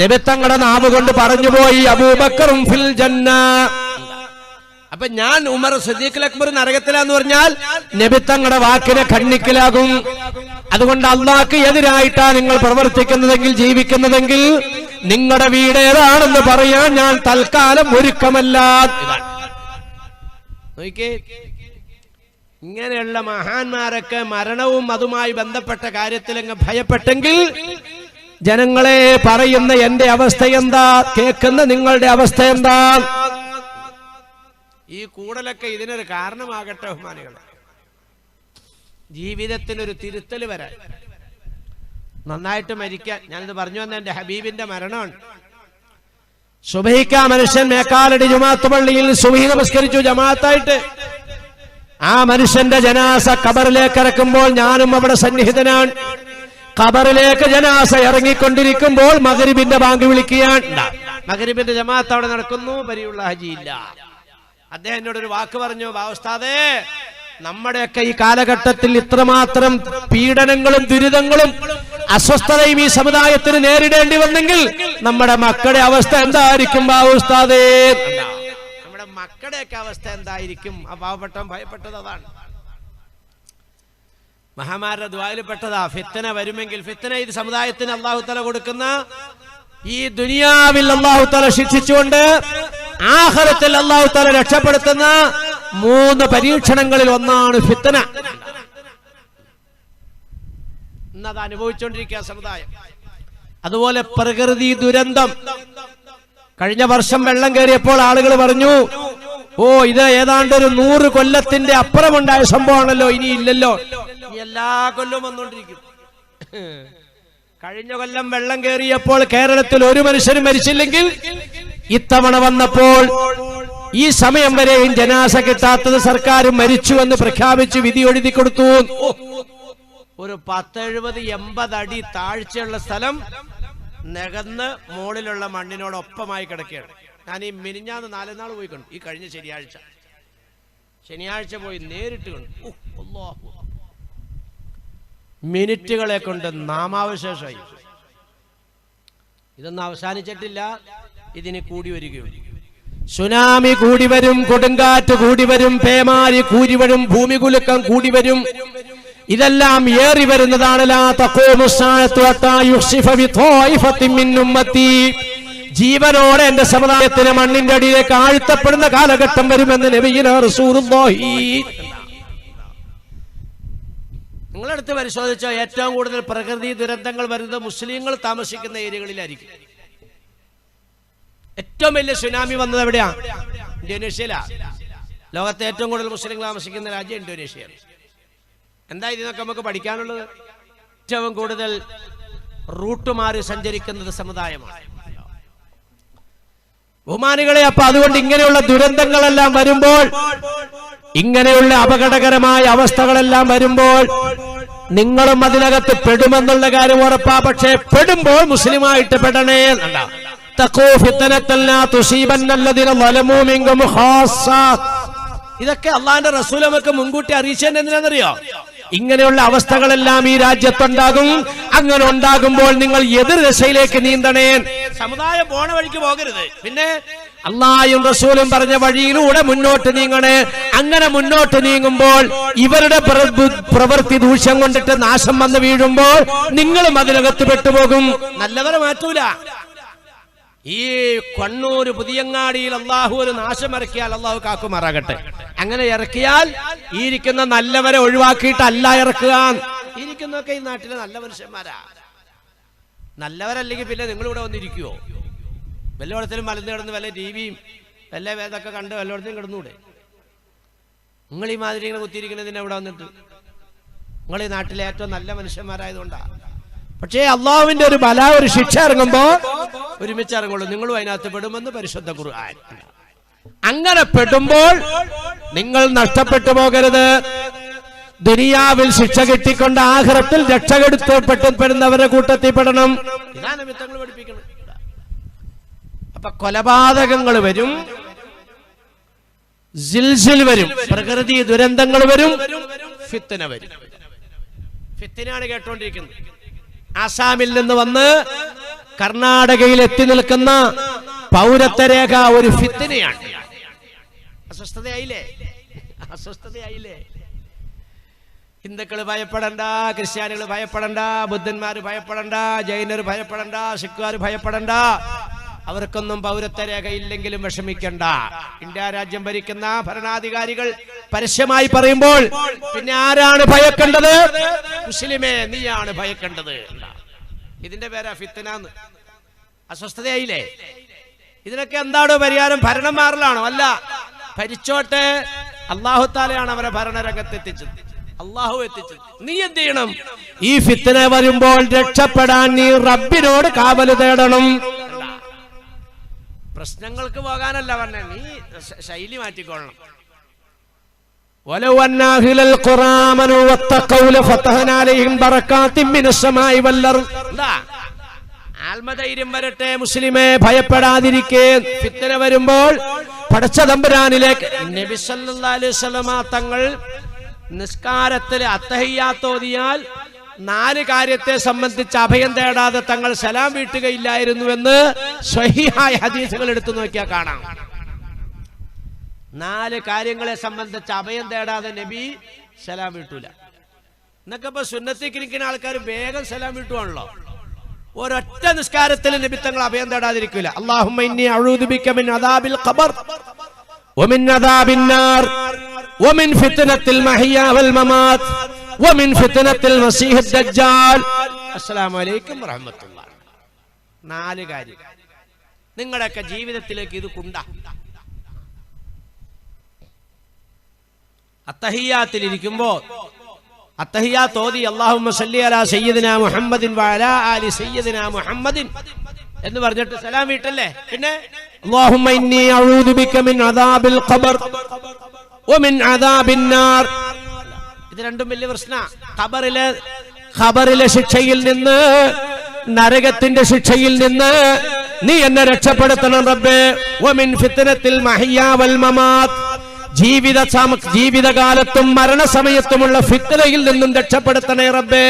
നബി തങ്ങളുടെ നാവ് കൊണ്ട് പറഞ്ഞുപോയി, അബൂബക്കറും ഫിൽ ജന്ന. അപ്പൊ ഞാൻ ഉമർ സിദ്ദീഖുൽ അക്ബർ നരകത്തിലാന്ന് പറഞ്ഞാൽ നബി തങ്ങളുടെ വാക്കിനെ ഖണ്ഡിക്കലാകും. അതുകൊണ്ട് അള്ളാഹ്ക്ക് എതിരായിട്ടാണ് നിങ്ങൾ പ്രവർത്തിക്കുന്നതെങ്കിൽ ജീവിക്കുന്നതെങ്കിൽ നിങ്ങളുടെ വീട് ഏതാണെന്ന് പറയാൻ ഞാൻ തൽക്കാലം ഒരുക്കമല്ല. നോക്കിക്കേ, ഇങ്ങനെയുള്ള മഹാന്മാരൊക്കെ മരണവും അതുമായി ബന്ധപ്പെട്ട കാര്യത്തിലങ്ങ് ഭയപ്പെട്ടെങ്കിൽ ജനങ്ങളെ പറയുന്ന എന്റെ അവസ്ഥ എന്താ, കേൾക്കുന്ന നിങ്ങളുടെ അവസ്ഥ എന്താ? ഈ കൂടലൊക്കെ ഇതിനൊരു കാരണമാകട്ടെ ബഹുമാനികളെ. ജീവിതത്തിനൊരു തിരുത്തൽ വരാൻ, നന്നായിട്ട് മരിക്കാൻ. ഞാനിത് പറഞ്ഞു വന്ന എന്റെ ഹബീബിന്റെ മരണമാണ്. സുബഹിക്ക് മനുഷ്യൻ മേക്കാലടി ജുമാഅത്ത് പള്ളിയിൽ സുബഹി നമസ്കരിച്ചു ജമാഅത്തായിട്ട്. ആ മനുഷ്യന്റെ ജനാസ ഖബറിലേക്ക് ഇറക്കുമ്പോൾ ഞാനും അവിടെ സന്നിഹിതനാണ്. ഖബറിലേക്ക് ജനാസ ഇറങ്ങിക്കൊണ്ടിരിക്കുമ്പോൾ മഗ്രിബിന്റെ ബാങ്ക് വിളിക്കുകയാണ്. മഗ്രിബിന്റെ ജമാഅത്ത് അവിടെ നടക്കുന്നു, പരിയുള്ള ഹജിയില്ല. അദ്ദേഹം എന്നോടൊരു വാക്ക് പറഞ്ഞു, ഉസ്താദേ, നമ്മുടെയൊക്കെ ഈ കാലഘട്ടത്തിൽ ഇത്രമാത്രം പീഡനങ്ങളും ദുരിതങ്ങളും അസ്വസ്ഥതയും ഈ സമുദായത്തിന് നേരിടേണ്ടി വന്നെങ്കിൽ നമ്മുടെ മക്കളുടെ അവസ്ഥ എന്തായിരിക്കും ഉസ്താദേ? നമ്മുടെ മക്കളുടെയൊക്കെ അവസ്ഥ എന്തായിരിക്കും? ആ പാവപ്പെട്ടവൻ ഭയപ്പെട്ടത് അതാണ്. മഹാമാരുടെ ദുആയിൽ പെട്ടതാ. ഫിത്തന വരുമെങ്കിൽ, ഫിത്തന ഇത് സമുദായത്തിന് അല്ലാഹു തആല കൊടുക്കുന്ന, ഈ ദുനിയാവിൽ അല്ലാഹു തആല ശിക്ഷിച്ചുകൊണ്ട് ആഖിറത്തിൽ അല്ലാഹു തആല രക്ഷപ്പെടുത്തുന്ന 3 പരീക്ഷണങ്ങളിൽ ഒന്നാണ് ഫിത്തന. ഇന്നത് അനുഭവിച്ചുകൊണ്ടിരിക്കുക സമുദായം. അതുപോലെ പ്രകൃതി ദുരന്തം. കഴിഞ്ഞ വർഷം വെള്ളം കയറിയപ്പോൾ ആളുകൾ പറഞ്ഞു, ഓ ഇത് ഏതാണ്ട് ഒരു 100 കൊല്ലത്തിന്റെ അപ്പുറമുണ്ടായ സംഭവമാണല്ലോ, ഇനി ഇല്ലല്ലോ. എല്ലാ കൊല്ലവും വന്നുകൊണ്ടിരിക്കും. കഴിഞ്ഞ കൊല്ലം വെള്ളം കയറിയപ്പോൾ കേരളത്തിൽ ഒരു മനുഷ്യനും മരിച്ചില്ലെങ്കിൽ ഇത്തവണ വന്നപ്പോൾ ഈ സമയം വരെയും ജനാസ കിട്ടാത്തത് സർക്കാർ മരിച്ചുവെന്ന് പ്രഖ്യാപിച്ച് വിധി എഴുതി കൊടുത്തു. ഒരു 10-70-80 അടി താഴ്ചയുള്ള സ്ഥലം നികന്ന് മുകളിലുള്ള മണ്ണിനോടൊപ്പമായി കിടക്കുകയാണ്. ഞാൻ ഈ മിനിഞ്ഞാന്ന് 4 നാൾ പോയി കണ്ടു. ഈ കഴിഞ്ഞ ശനിയാഴ്ച പോയി നേരിട്ട് കണ്ടു. മിനിറ്റുകളെ കൊണ്ട് നാമാവശേഷമായി. ഇതൊന്നും അവസാനിച്ചിട്ടില്ല, ഇതിന് കൂടി വരികയുള്ളൂ. സുനാമി കൂടി വരും, കൊടുങ്കാറ്റ് കൂടി വരും, പേമാരി കൂടി വരും, ഭൂമികുലുക്കം കൂടി വരും. ഇതെല്ലാം ഏറി വരുന്നതാണ്. ലാ തഖൂമു സ്സാഅത്തു ഹത്താ യുഖ്സിഫ ബിത്വായിഫത്തിൻ മിൻ ഉമ്മത്തി. ജീവനോടെ എന്റെ സമുദായത്തിന് മണ്ണിന്റെ അടിയിലേക്ക് ആഴ്ത്തപ്പെടുന്ന കാലഘട്ടം വരുമെന്ന് നബിയുനാ റസൂലുള്ളാഹി. നിങ്ങളെടുത്ത് പരിശോധിച്ചാൽ ഏറ്റവും കൂടുതൽ പ്രകൃതി ദുരന്തങ്ങൾ വരുന്നത് മുസ്ലിങ്ങൾ താമസിക്കുന്ന ഏരിയകളിലായിരിക്കും. ഏറ്റവും വലിയ സുനാമി വന്നത് എവിടെയാ? ഇന്തോനേഷ്യയിലാ. ലോകത്തെ ഏറ്റവും കൂടുതൽ മുസ്ലിങ്ങൾ താമസിക്കുന്ന രാജ്യം ഇന്തോനേഷ്യയാണ്. എന്താ ഇതിനൊക്കെ നമുക്ക് പഠിക്കാനുള്ളത്? ഏറ്റവും കൂടുതൽ റൂട്ട് മാറി സഞ്ചരിക്കുന്നത് സമുദായമാണ്. ബഹുമാനികളെ, അപ്പൊ അതുകൊണ്ട് ഇങ്ങനെയുള്ള ദുരന്തങ്ങളെല്ലാം വരുമ്പോൾ, ഇങ്ങനെയുള്ള അപകടകരമായ അവസ്ഥകളെല്ലാം വരുമ്പോൾ നിങ്ങളും അതിനകത്ത് പെടുമെന്നുള്ള കാര്യം ഉറപ്പാ. പക്ഷേ പെടുമ്പോൾ മുസ്ലിമായിട്ട് പെടണേ. ഇതൊക്കെ അള്ളാന്റെ റസൂൽ നമുക്ക് മുൻകൂട്ടി അറിയിച്ചത് എന്തിനാണെന്നറിയോ? ഇങ്ങനെയുള്ള അവസ്ഥകളെല്ലാം ഈ രാജ്യത്തുണ്ടാകും. അങ്ങനെ ഉണ്ടാകുമ്പോൾ നിങ്ങൾ എതിർ ദിശയിലേക്ക് നീന്തണേ. സമുദായം പോണ വഴിക്ക് പോകരുത്. പിന്നെ അള്ളാഹും റസൂലും പറഞ്ഞ വഴിയിലൂടെ മുന്നോട്ട് നീങ്ങണേ. അങ്ങനെ മുന്നോട്ട് നീങ്ങുമ്പോൾ ഇവരുടെ പ്രവൃത്തി ദൂഷ്യം കൊണ്ടിട്ട് നാശം വന്ന് വീഴുമ്പോൾ നിങ്ങളും അതിനകത്ത് പെട്ടുപോകും. നല്ലവരെ മാറ്റൂല. ഈ കണ്ണൂര് പുതിയങ്ങാടിയിൽ അള്ളാഹു ഒരു നാശം ഇറക്കിയാൽ അള്ളാഹു കാക്കുമാറാകട്ടെ. അങ്ങനെ ഇറക്കിയാൽ ഈ ഇരിക്കുന്ന നല്ലവരെ ഒഴിവാക്കിയിട്ടല്ല ഇറക്കുക. ഇരിക്കുന്നൊക്കെ ഈ നാട്ടിലെ നല്ല മനുഷ്യന്മാരാ. നല്ലവരല്ലെങ്കിൽ പിന്നെ നിങ്ങളിവിടെ വന്നിരിക്കുവോ? വല്ലയിടത്തിലും മലന്ന് കിടന്ന് വല്ല ടിവിയും വല്ല വേദമൊക്കെ കണ്ട് വല്ലയിടത്തും കിടന്നൂടെ? നിങ്ങൾ ഈ മാതിരി ഇങ്ങനെ കുത്തിയിരിക്കുന്നതിന് ഇവിടെ വന്നിട്ട് നിങ്ങൾ ഈ നാട്ടിലെ ഏറ്റവും നല്ല മനുഷ്യന്മാരായതുകൊണ്ടാ. പക്ഷേ അള്ളാഹുവിന്റെ ഒരു ബല, ഒരു ശിക്ഷ ഇറങ്ങുമ്പോ ഒരുമിച്ച് ഇറങ്ങുള്ളൂ. നിങ്ങളും അതിനകത്ത് പെടുമെന്ന് പരിശുദ്ധ ഖുർആൻ. അങ്ങനെ പെടുമ്പോൾ നിങ്ങൾ നഷ്ടപ്പെട്ടു പോകരുത്. ദുനിയാവിൽ ശിക്ഷ കിട്ടിക്കൊണ്ട് ആഖിറത്തിൽ രക്ഷപ്പെടുത്തപ്പെടുന്നവരുടെ കൂട്ടത്തിൽ പെടണം. ഇതാണ് മിത്തങ്ങൾ പഠിപ്പിക്കുന്നത്. അപ്പൊ കൊലപാതകങ്ങൾ വരും, സിൽസിൽ വരും, പ്രകൃതി ദുരന്തങ്ങൾ വരും, ഫിത്ന വരും. ഫിത്നയാണ് കേട്ടോണ്ടിരിക്കുന്നത്. ആസാമിൽ നിന്ന് വന്ന് കർണാടകയിൽ എത്തി നിൽക്കുന്ന പൗരത്വ രേഖ ഒരു ഫിത്നയാണ്. അസ്വസ്ഥതയായില്ലേ? ഹിന്ദുക്കള് ഭയപ്പെടണ്ട, ക്രിസ്ത്യാനികൾ ഭയപ്പെടണ്ട, ബുദ്ധന്മാര് ഭയപ്പെടണ്ട, ജൈനർ ഭയപ്പെടണ്ട, സിഖുകാർ ഭയപ്പെടണ്ട. അവർക്കൊന്നും പൗരത്വ രേഖ ഇല്ലെങ്കിലും വിഷമിക്കണ്ട. ഇന്ത്യ രാജ്യം ഭരിക്കുന്ന ഭരണാധികാരികൾ പരസ്യമായി പറയുമ്പോൾ പിന്നെ ആരാണ് ഭയക്കേണ്ടത്? മുസ്ലിമേ, നീയാണ് ഭയക്കേണ്ടത്. ഇതിന്റെ പേരാ ഫിത്നാന്ന്. അസ്വസ്ഥതയായില്ലേ? ഇതിനൊക്കെ എന്താണോ പരിഹാരം? ഭരണം മാറലാണോ? അല്ല, ഭരിച്ചോട്ടെ. അല്ലാഹു തആലയാണ് അവരെ ഭരണരംഗത്ത് എത്തിച്ചത്, അല്ലാഹു എത്തിച്ചത്. നീ എന്ത് ചെയ്യണം? ഈ ഫിത്ന വരുമ്പോൾ രക്ഷപ്പെടാൻ നീ റബ്ബിനോട് കാവല് തേടണം. പ്രശ്നങ്ങൾക്ക് പോകാനല്ല പറഞ്ഞേ, നീ ശൈലി മാറ്റിക്കൊള്ളണം. ആത്മധൈര്യം വരട്ടെ മുസ്ലിമേ, ഭയപ്പെടാതിരിക്കേ. ഫിത്ന വരുമ്പോൾ പടച്ച തമ്പുരാനിലേക്ക് നബി സല്ലല്ലാഹു അലൈഹി വസല്ലമ തങ്ങൾ നിസ്കാരത്തിൽ അത്തഹിയ്യാത്ത് ഓതിയാൽ 4 കാര്യത്തെ സംബന്ധിച്ച് അഭയം തേടാതെ തങ്ങൾ സലാം വീട്ടുകയില്ലായിരുന്നുവെന്ന് സ്വഹീഹായ ഹദീസുകൾ എടുത്തു നോക്കിയാൽ കാണാം. 4 കാര്യങ്ങളെ സംബന്ധിച്ച് അഭയം തേടാതെ നബി സലാം വീട്ടൂല. എന്നൊക്കെ ഇപ്പൊ സുന്നത്തിക്ക് ഇരിക്കുന്ന ആൾക്കാർ വേഗം സലാം വീട്ടുവാണല്ലോ. ഒരൊറ്റ നിസ്കാരത്തിൽ നബി തങ്ങൾ അഭയം തേടാതിരിക്കില്ല. അല്ലാഹുമ്മ ഇന്നി അഊദു ബിക മിൻ അദാബിൽ ഖബർ വമിൻ അദാബിൻ നാർ വമിൻ ഫിത്നത്തിൽ മഹിയ വൽ മമാത് വമിൻ ഫിത്നത്തിൽ മസീഹ് ദജ്ജാൽ. അസ്സലാമു അലൈക്കും വറഹ്മത്തുള്ളാഹി. 4 കാര്യം നിങ്ങളുടെയൊക്കെ ജീവിതത്തിലേക്ക് ഇത് കൊണ്ടാ. അത്തഹിയ്യാത്തിൽ ഇരിക്കുമ്പോൾ അത്തഹിയ്യാത്ത് ഓതി അല്ലാഹുമ്മ സല്ലി അലാ സയ്യിദിനാ മുഹമ്മദിൻ വഅലാ ആലി സയ്യിദിനാ മുഹമ്മദിൻ എന്ന് പറഞ്ഞിട്ട് സലാം വീട്ടല്ലേ. പിന്നെ അല്ലാഹുമ്മ ഇന്നി അഊദു ബിക മിൻ അദാബിൽ ഖബർ വമിൻ അദാബിൻ നാർ. ഇത് രണ്ടും വലിയ പ്രശ്ന. ഖബറിലെ ശിക്ഷയിൽ നിന്ന്, നരകത്തിന്റെ ശിക്ഷയിൽ നിന്ന് നീ എന്നെ രക്ഷപ്പെടുത്തണം റബ്ബേ. വമിൻ ഫിത്നത്തിൽ മഹ്യാ വൽ മമാത്ത്, ജീവിതകാലത്തും മരണസമയത്തുമുള്ള ഫിത്നയിൽ നിന്നും രക്ഷപ്പെടുത്തണേ റബ്ബേ.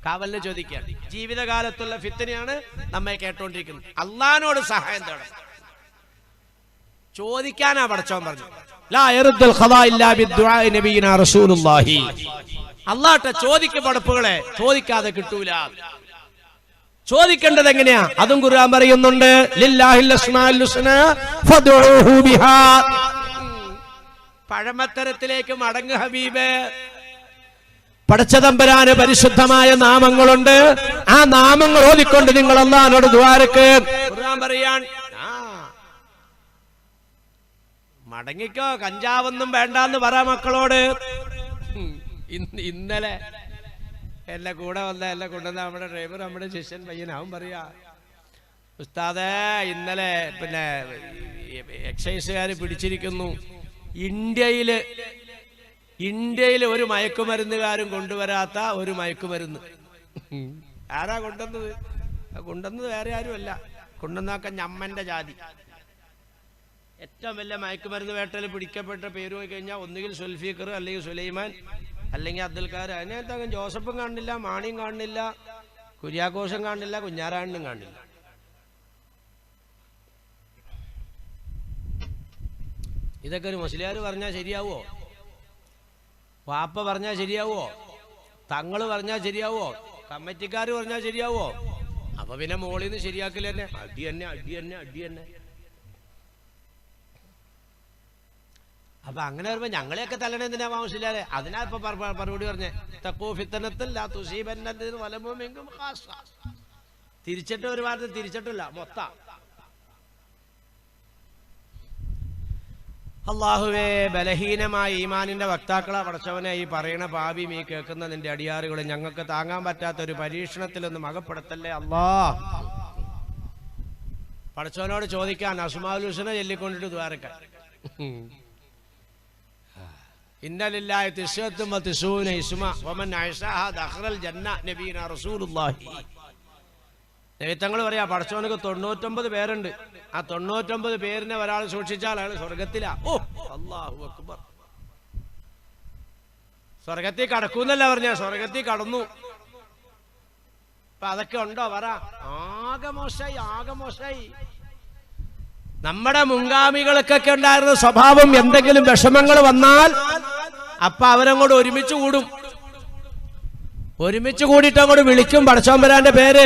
കാവലിനെ ചോദിക്കുക. ജീവിതകാലത്തുള്ള ഫിത്നയാണ് നമ്മെ കേട്ടോണ്ടിരിക്കുന്നത്. അള്ളാഹിനോട് സഹായം തേടണം. ചോദിക്കാനാ പടച്ചോൻ പറഞ്ഞു. ലാ യറുദ്ദുൽ ഖദാ ഇല്ലാ ബിദ്ദുആഇ നബിയിനാ റസൂലുള്ളാഹി. അല്ലാഹുവിന്റെ ചോദിക്ക് പടപ്പുകളെ ചോദിക്കാതെ കിട്ടൂല. ചോദിക്കേണ്ടത് എങ്ങനെയാ? അതും ഖുർആൻ പറയുന്നുണ്ട്. ലില്ലാഹിൽ അസ്മാഉൽ ഹുസ്നാ ഫദ്ഉഹു ബിഹാ. പഴമത്തരത്തിലേക്ക് മടങ്ങ് ഹബീബേ. പടച്ചതമ്പുരാന് പരിശുദ്ധമായ നാമങ്ങളുണ്ട്. ആ നാമങ്ങൾ ഓതിക്കൊണ്ട് നിങ്ങൾ അല്ലാഹുവിനോട് ദുആരക്ക്. ഖുർആൻ പറയാൻ മടങ്ങിക്കോ, കഞ്ചാവൊന്നും വേണ്ടാന്ന് പറ മക്കളോട്. ഇന്നലെ എന്നെ കൂടെ കൊണ്ടുവന്ന നമ്മുടെ ഡ്രൈവർ, നമ്മുടെ ശിഷ്യൻ പയ്യനാവും പറയാ, ഉസ്താദേ ഇന്നലെ പിന്നെ എക്സൈസുകാർ പിടിച്ചിരിക്കുന്നു. ഇന്ത്യയിൽ ഒരു മയക്കുമരുന്നുകാരും കൊണ്ടുവരാത്ത ഒരു മയക്കുമരുന്ന്. ആരാ കൊണ്ടുവന്നത്? കൊണ്ടുവന്നത് വേറെ ആരുമല്ല, കൊണ്ടുവന്നാക്ക ഞമ്മന്റെ ജാതി. ഏറ്റവും വലിയ മയക്കുമരുന്ന് വേട്ടയിൽ പിടിക്കപ്പെട്ട പേര് പോയി കഴിഞ്ഞാൽ ഒന്നുകിൽ സുൽഫീഖർ, അല്ലെങ്കിൽ സുലൈമാൻ, അല്ലെങ്കിൽ അബ്ദുൽ ഖാദർ. അതിനകത്ത് ജോസഫും കാണുന്നില്ല, മാണിയും കാണുന്നില്ല, കുര്യാക്കോസും കാണുന്നില്ല, കുഞ്ഞാറാണ്ണനും കാണുന്നില്ല. ഇതൊക്കെ ഒരു മുസ്ലിയാർ പറഞ്ഞാൽ ശരിയാവോ? വാപ്പ പറഞ്ഞാൽ ശരിയാവോ? തങ്ങള് പറഞ്ഞാൽ ശരിയാവോ? കമ്മിറ്റിക്കാർ പറഞ്ഞാൽ ശരിയാവോ? അപ്പൊ പിന്നെ മോളിൽ നിന്ന് ശരിയാക്കില്ല തന്നെ. അടി തന്നെ. അപ്പൊ അങ്ങനെ വരുമ്പോ ഞങ്ങളെയൊക്കെ തല്ലണ എന്തിനാ ആവശ്യമില്ലാതെ? അതിനാ ഇപ്പൊ മറുപടി പറഞ്ഞേ. തഖൂ ഫിത്നത്തൻ ലാ തുസീബന്നല്ലദീന വലമു മിൻകും ഖാസ്സ. തിരിച്ചിട്ട് ഒരു വാർത്ത തിരിച്ചിട്ടില്ല, മൊത്തം. അല്ലാഹുവേ, ബലഹീനമായ ഈമാനിന്റെ വക്താക്കളെ പടച്ചവനെ, ഈ പറയണ പാപിയും ഈ കേൾക്കുന്ന നിന്റെ അടിയാറുകളെ ഞങ്ങൾക്ക് താങ്ങാൻ പറ്റാത്ത ഒരു പരീക്ഷണത്തിലൊന്നും അകപ്പെടുത്തല്ലേ അല്ലാ. പടച്ചവനോട് ചോദിക്കാൻ അസ്മാഉൽ ഹുസ്ന ചൊല്ലിക്കൊണ്ടിട്ട് ദ്വാരക്കാൻ. ഇന്നലില്ലാഹി തിസ്അത്തും വതിസ്ഊന ഇസ്മ വമൻ അഹ്സാഹാ ദഖലൽ ജന്ന നബീനാ റസൂലുള്ളാഹി. നബിതങ്ങൾ പറയാ, പടച്ചവനക്ക് 99 പേരുണ്ട്. ആ 99 പേരിനെ ഒരാൾ സൂക്ഷിച്ചാൽ അയാൾ സ്വർഗത്തിലാ. ഓ അല്ലാഹു അക്ബർ. സ്വർഗത്തിൽ കടക്കൂന്നല്ല പറഞ്ഞ, സ്വർഗത്തിൽ കടന്നു. അപ്പൊ അതൊക്കെ ഉണ്ടോ പറ? ആകെ മോശമായി. നമ്മുടെ മുൻഗാമികൾക്കൊക്കെ ഉണ്ടായിരുന്ന സ്വഭാവം, എന്തെങ്കിലും വിഷമങ്ങൾ വന്നാൽ അപ്പൊ അവരങ്ങോട്ട് ഒരുമിച്ച് കൂടും. ഒരുമിച്ച് കൂടിയിട്ട് അങ്ങോട്ട് വിളിക്കും പടച്ചോമ്പരാന്റെ പേര്.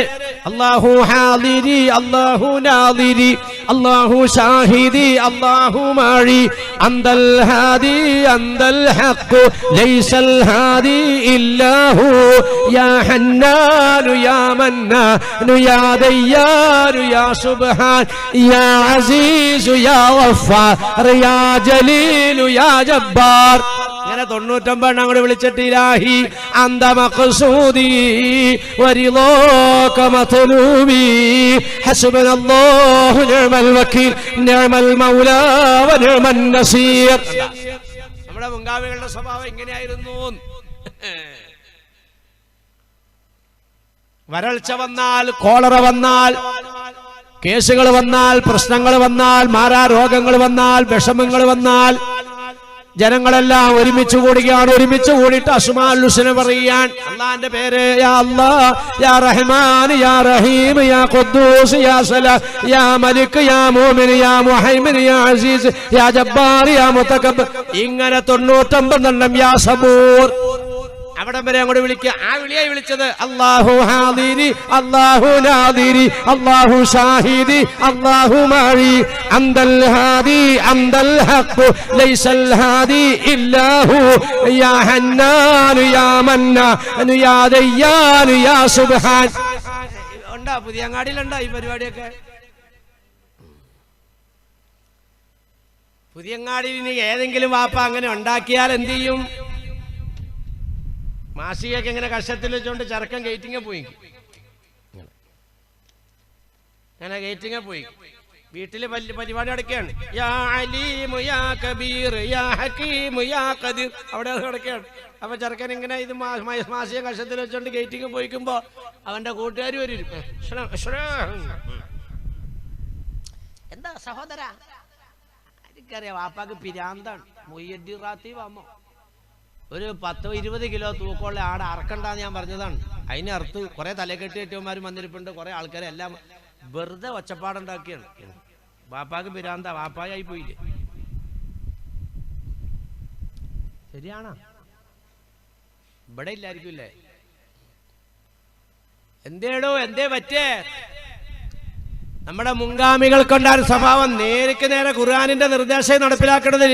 അല്ലാഹു ഹാദിരി, അല്ലാഹു നാദിരി, അല്ലാഹു ഷാഹിദി, അല്ലാഹു മാഴി, അന്തൽ ഹാദി അന്തൽ ഹഖ് ലൈസൽ ഹാദി ഇല്ലാഹു യാ ഹന്നാനു യാ മന്നാനു യാ ദയ്യാനു യാ സുബ്ഹാൻ യാ അസീസു യാ ഗഫാർ യാ ജലീലു യാ ജബ്ബാർ. ഇങ്ങനെ 99 അങ്ങോട്ട് വിളിച്ചിട്ട് ഇലാഹി അന്ത മഖ്സൂദി വരിളാക മത്ലൂബി ഹസ്ബനല്ലാഹു നിഅമൽ വകീൽ നിഅമൽ മൗലാ വനിഅമൻ നസീർ. നമ്മുടെ മുൻഗാമികളുടെ സ്വഭാവം ഇങ്ങനെയായിരുന്നു. വരൾച്ച വന്നാൽ, കോളറ വന്നാൽ, കേസുകൾ വന്നാൽ, പ്രശ്നങ്ങൾ വന്നാൽ, മാരാരോഗങ്ങൾ വന്നാൽ, വിഷമങ്ങൾ വന്നാൽ ജനങ്ങളെല്ലാം ഒരുമിച്ച് കൂടുകയാണ്. ഒരുമിച്ച് കൂടിയിട്ട് അസ്മാഉൽ ഹുസ്ന പറയാൻ. അല്ലാഹുവിന്റെ പേര് യാ അല്ലാഹ്, യാ റഹ്മാൻ, യാ റഹീം, യാ ഖുദ്ദൂസ്, യാ സലാം, യാ മലിക്, യാ മുഅ്മിൻ, യാ മുഹൈമിൻ, യാ അസീസ്, യാ ജബ്ബാർ, യാ മുതകബ്ബിർ. ഇങ്ങനെ 99 യാ സബൂർ. അവിടെ വരെ അങ്ങോട്ട് വിളിക്കുക. ആ വിളിയായി വിളിച്ചത് അല്ലാഹു ഹാദിരി, അല്ലാഹു നാദിരി, അല്ലാഹു ഷാഹിദി, അല്ലാഹു മാഴി, അന്തൽ ഹാദി അന്തൽ ഹഖ് ലൈസൽ ഹാദി ഇല്ലാഹു യാ ഹന്നാനു യാ മന്നാനു യാ ദയ്യാനു യാ സുബ്ഹാൻ. ഉണ്ടാ പുതിയ അങ്ങാടിയിലുണ്ടോ ഈ പരിപാടിയൊക്കെ? പുതിയങ്ങാടിയിൽ ഏതെങ്കിലും വാപ്പ അങ്ങനെ ഉണ്ടാക്കിയാൽ എന്ത് ചെയ്യും? മാസികയൊക്കെ ഇങ്ങനെ കഷത്തിൽ വെച്ചോണ്ട് ചെറുക്കൻ ഗേറ്റിങ്ങ പോയി, അങ്ങനെ ഗേറ്റിങ്ങ പോയി വീട്ടില് പരിപാടി നടക്കുകയാണ്. യാ അലീമു യാ കബീർ യാ ഹകീമു യാ ഖദീർ അവിടെ നടക്കുകയാണ്. അപ്പൊ ചെറുക്കൻ ഇങ്ങനെ ഇത് മാസിക കഷത്തിൽ വെച്ചോണ്ട് ഗേറ്റിങ്ങ പോയിക്കുമ്പോ അവന്റെ കൂട്ടുകാർ വരും. എന്താ സഹോദര? എനിക്കറിയാം വാപ്പാക്ക് പിരാന്താണ്. മുയ്യദ്ദീൻ റാത്തീബ് ആമോ ഒരു 10-20 കിലോ തൂക്കമുള്ള ആടെ അറക്കണ്ടെന്ന് ഞാൻ പറഞ്ഞതാണ്. അതിന് അറുത്ത് കുറെ തലക്കെട്ടി ഏറ്റവുമാരും വന്നിരിപ്പുണ്ട്. കുറെ ആൾക്കാരെ എല്ലാം വെറുതെ ഒച്ചപ്പാടുണ്ടാക്കിയാണ്. വാപ്പാക്ക് പിരാന്ത, വാപ്പായി പോയില്ലേ? ശരിയാണോ? ഇവിടെ ഇല്ലായിരിക്കില്ലേ? എന്തേടോ എന്തേ പറ്റേ? നമ്മുടെ മുൻഗാമികൾക്കുണ്ടായ സ്വഭാവം നേർക്ക് നേരെ ഖുർആനിന്റെ നിർദ്ദേശം നടപ്പിലാക്കേണ്ടത്.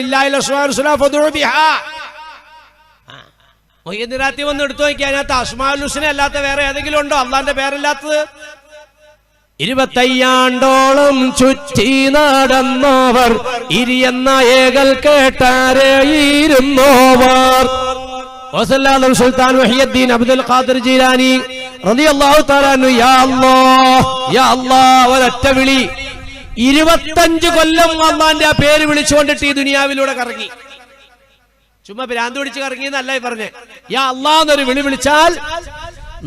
മുഹ്യിദ്ദീൻ റാത്തീബ് ഒന്ന് എടുത്തു നോക്കി, അതിനകത്ത് അസ്മാഉൽ ഹുസ്ന അല്ലാത്ത വേറെ ഏതെങ്കിലും ഉണ്ടോ അള്ളാന്റെ പേരല്ലാത്തത്? 25 ചുറ്റി നടന്നവർ ഇരിയെന്ന ഏകൽ കേട്ടാരെയിരുന്നോവർ. സുൽത്താൻ മുഹ്യിദ്ദീൻ അബ്ദുൽ ഖാദിർ ജീലാനി റളിയല്ലാഹു തആല അൻഹു യാ അല്ലാഹ് യാ അല്ലാഹ് ഒരൊറ്റ വിളി. 25 കൊല്ലം അള്ളാന്റെ ആ പേര് വിളിച്ചുകൊണ്ടിട്ട് ഈ ദുനിയാവിലൂടെ കറങ്ങി. ചുമ്മാ ഭ്രാന്ത് പിടിച്ച് കറങ്ങിയെന്നല്ല പറഞ്ഞേ. യാ അല്ലാഹ് എന്നൊരു വിളി വിളിച്ചാൽ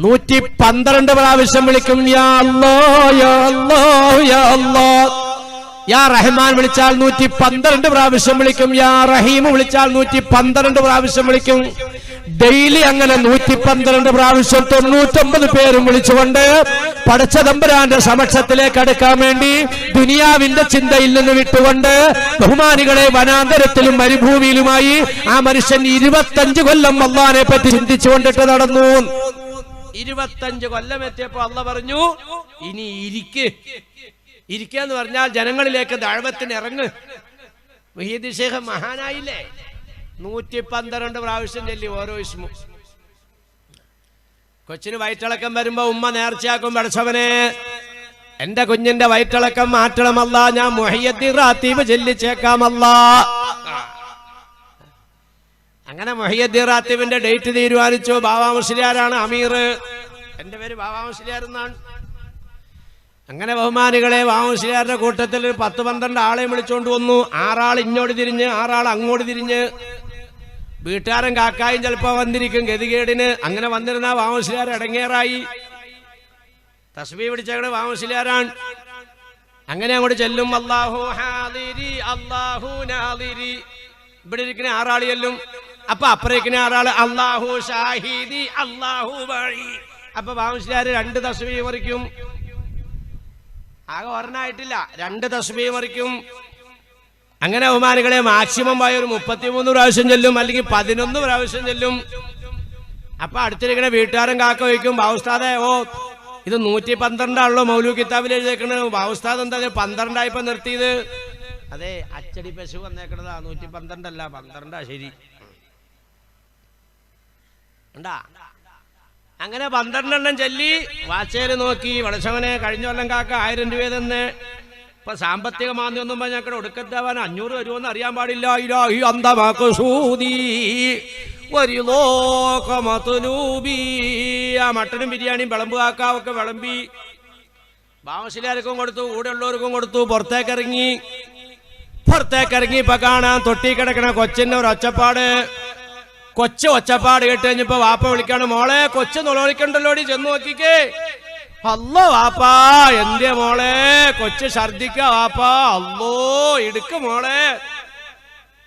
112 പ്രാവശ്യം വിളിക്കും. യാ അല്ലാഹ് യാ അല്ലാഹ് യാ അല്ലാഹ്. യാ റഹ്മാൻ വിളിച്ചാൽ 112 പ്രാവശ്യം വിളിക്കും. യാ റഹീം വിളിച്ചാൽ 112 പ്രാവശ്യം വിളിക്കും. ഡെയിലി അങ്ങനെ 112 പ്രാവശ്യം 99 പേരും വിളിച്ചുകൊണ്ട് പടച്ച തമ്പുരാന്റെ സമക്ഷത്തിലേക്ക് അടുക്കാൻ വേണ്ടി ദുനിയാവിന്റെ ചിന്തയിൽ നിന്ന് വിട്ടുകൊണ്ട് ബഹുമാനികളെ വനാന്തരത്തിലും മരുഭൂമിയിലുമായി ആ മനുഷ്യൻ 25 കൊല്ലം അല്ലാഹുവിനെ പറ്റി ചിന്തിച്ചുകൊണ്ടിട്ട് നടന്നു. 25 കൊല്ലം എത്തിയപ്പോ അല്ലാഹ് പറഞ്ഞു, ഇനി ഇരിക്കാന്ന് പറഞ്ഞാൽ ജനങ്ങളിലേക്ക് ദഅവത്തിന് ഇറങ്ങ്. മുഹ്യിദ്ദീൻ ശൈഖ് മഹാനായില്ലേ? 112 പ്രാവശ്യം ചൊല്ലി ഓരോ ഇസ്മു. കൊച്ചിന് വയറ്റിളക്കം വരുമ്പോ ഉമ്മ നേർച്ചയാക്കും, പടച്ചവനെ എന്റെ കുഞ്ഞിന്റെ വയറ്റിളക്കം മാറ്റണമല്ല, ഞാൻ മുഹ്യിദ്ദീൻ റാത്തീബ് ചൊല്ലിച്ചേക്കാമല്ല. അങ്ങനെ മുഹ്യിദ്ദീൻ റാത്തീബിന്റെ ഡേറ്റ് തീരുമാനിച്ചു. ബാവാ മുസ്ലിയാരാണ് അമീർ. എന്റെ പേര് ബാവാ മുസ്ലിയാർ എന്നാണ്. അങ്ങനെ ബഹുമാനികളെ ബാവാ മുസ്ലിയാരുടെ കൂട്ടത്തിൽ 10-12 ആളെ വിളിച്ചോണ്ട് വന്നു. 6 ആൾ ഇങ്ങോട്ട് തിരിഞ്ഞ്, 6 ആൾ അങ്ങോട്ട് തിരിഞ്ഞ്. വീട്ടുകാരൻ കാക്കായും ചിലപ്പോ വന്നിരിക്കും ഗതികേടിന്. അങ്ങനെ വന്നിരുന്ന ബാവാ മുസ്ലിയാർ ഇടങ്ങേറായി. തസ്ബീഹ് പിടിച്ചങ്ങനെ ബാവാ മുസ്ലിയാരാണ്. അങ്ങനെ അങ്ങോട്ട് ചെല്ലും. അല്ലാഹു ഹാദിരി അല്ലാഹു നാദിരി. ഇവിടെ ഇരിക്കുന്ന 6 ആൾ ചെല്ലും. അപ്പൊ അപ്പുറേക്കുന്ന 6 ആള് അല്ലാഹു ഷാഹിദി അല്ലാഹു വഴി. അപ്പൊ ബാവാ മുസ്ലിയാർ 2 തസ്ബീഹ് മറിക്കും. ആകെ ഒരെണ്ണായിട്ടില്ല, 2 തസ്ബീഹ് മറിക്കും. അങ്ങനെ ബഹുമാനികളെ മാക്സിമം പോയ ഒരു 33 പ്രാവശ്യം ചെല്ലും, അല്ലെങ്കിൽ 11 പ്രാവശ്യം ചെല്ലും. അപ്പൊ അടുത്തിരിക്കണ വീട്ടുകാരൻ കാക്ക വയ്ക്കും, ബാവുസ്താദെ ഓ ഇത് 112 ആണല്ലോ മൗലൂദ് കിതാബിൽ എഴുതിയേക്കണത്, ബാവുസ്താദ് എന്താ 12 ആയിപ്പോ നിർത്തിയത്? അതെ, അച്ചടി പശു വന്നേക്കണതാ, 112 അല്ല 12 ശരി ഉണ്ടാ. അങ്ങനെ 12 ചൊല്ലി വാച്ചേര് നോക്കി. വടച്ചവനെ കഴിഞ്ഞ കൊല്ലം കാക്ക 1000 രൂപ തന്നെ. ഇപ്പൊ സാമ്പത്തിക മാന്ദ്യൊന്നും പറഞ്ഞാൽ ഒടുക്കത്താവാൻ 500 വരുമോന്ന് അറിയാൻ പാടില്ല. ഇലാഹി അന്തമാക്കൂതി ഒരു ലോകമതുലൂബി. ആ മട്ടനും ബിരിയാണിയും വിളമ്പ് കാക്കാവൊക്കെ വിളമ്പി ബാമശിലാർക്കും കൊടുത്തു, കൂടെ ഉള്ളവർക്കും കൊടുത്തു. പുറത്തേക്കിറങ്ങി ഇപ്പൊ കാണാൻ തൊട്ടി കിടക്കണ കൊച്ചിന്റെ ഒരു ഒച്ചപ്പാട്. കൊച്ചു ഒച്ചപ്പാട് കേട്ട് കഴിഞ്ഞപ്പോ വാപ്പ വിളിക്കാണ്, മോളെ കൊച്ചു നുളവിളിക്കണ്ടല്ലോടി, ചെന്ന് നോക്കിക്കേ. അല്ലോ വാപ്പാ, എന്റെ മോളെ കൊച്ചു ഛർദിക്ക വാപ്പാ. അല്ലോ ഇടുക്ക് മോളെ.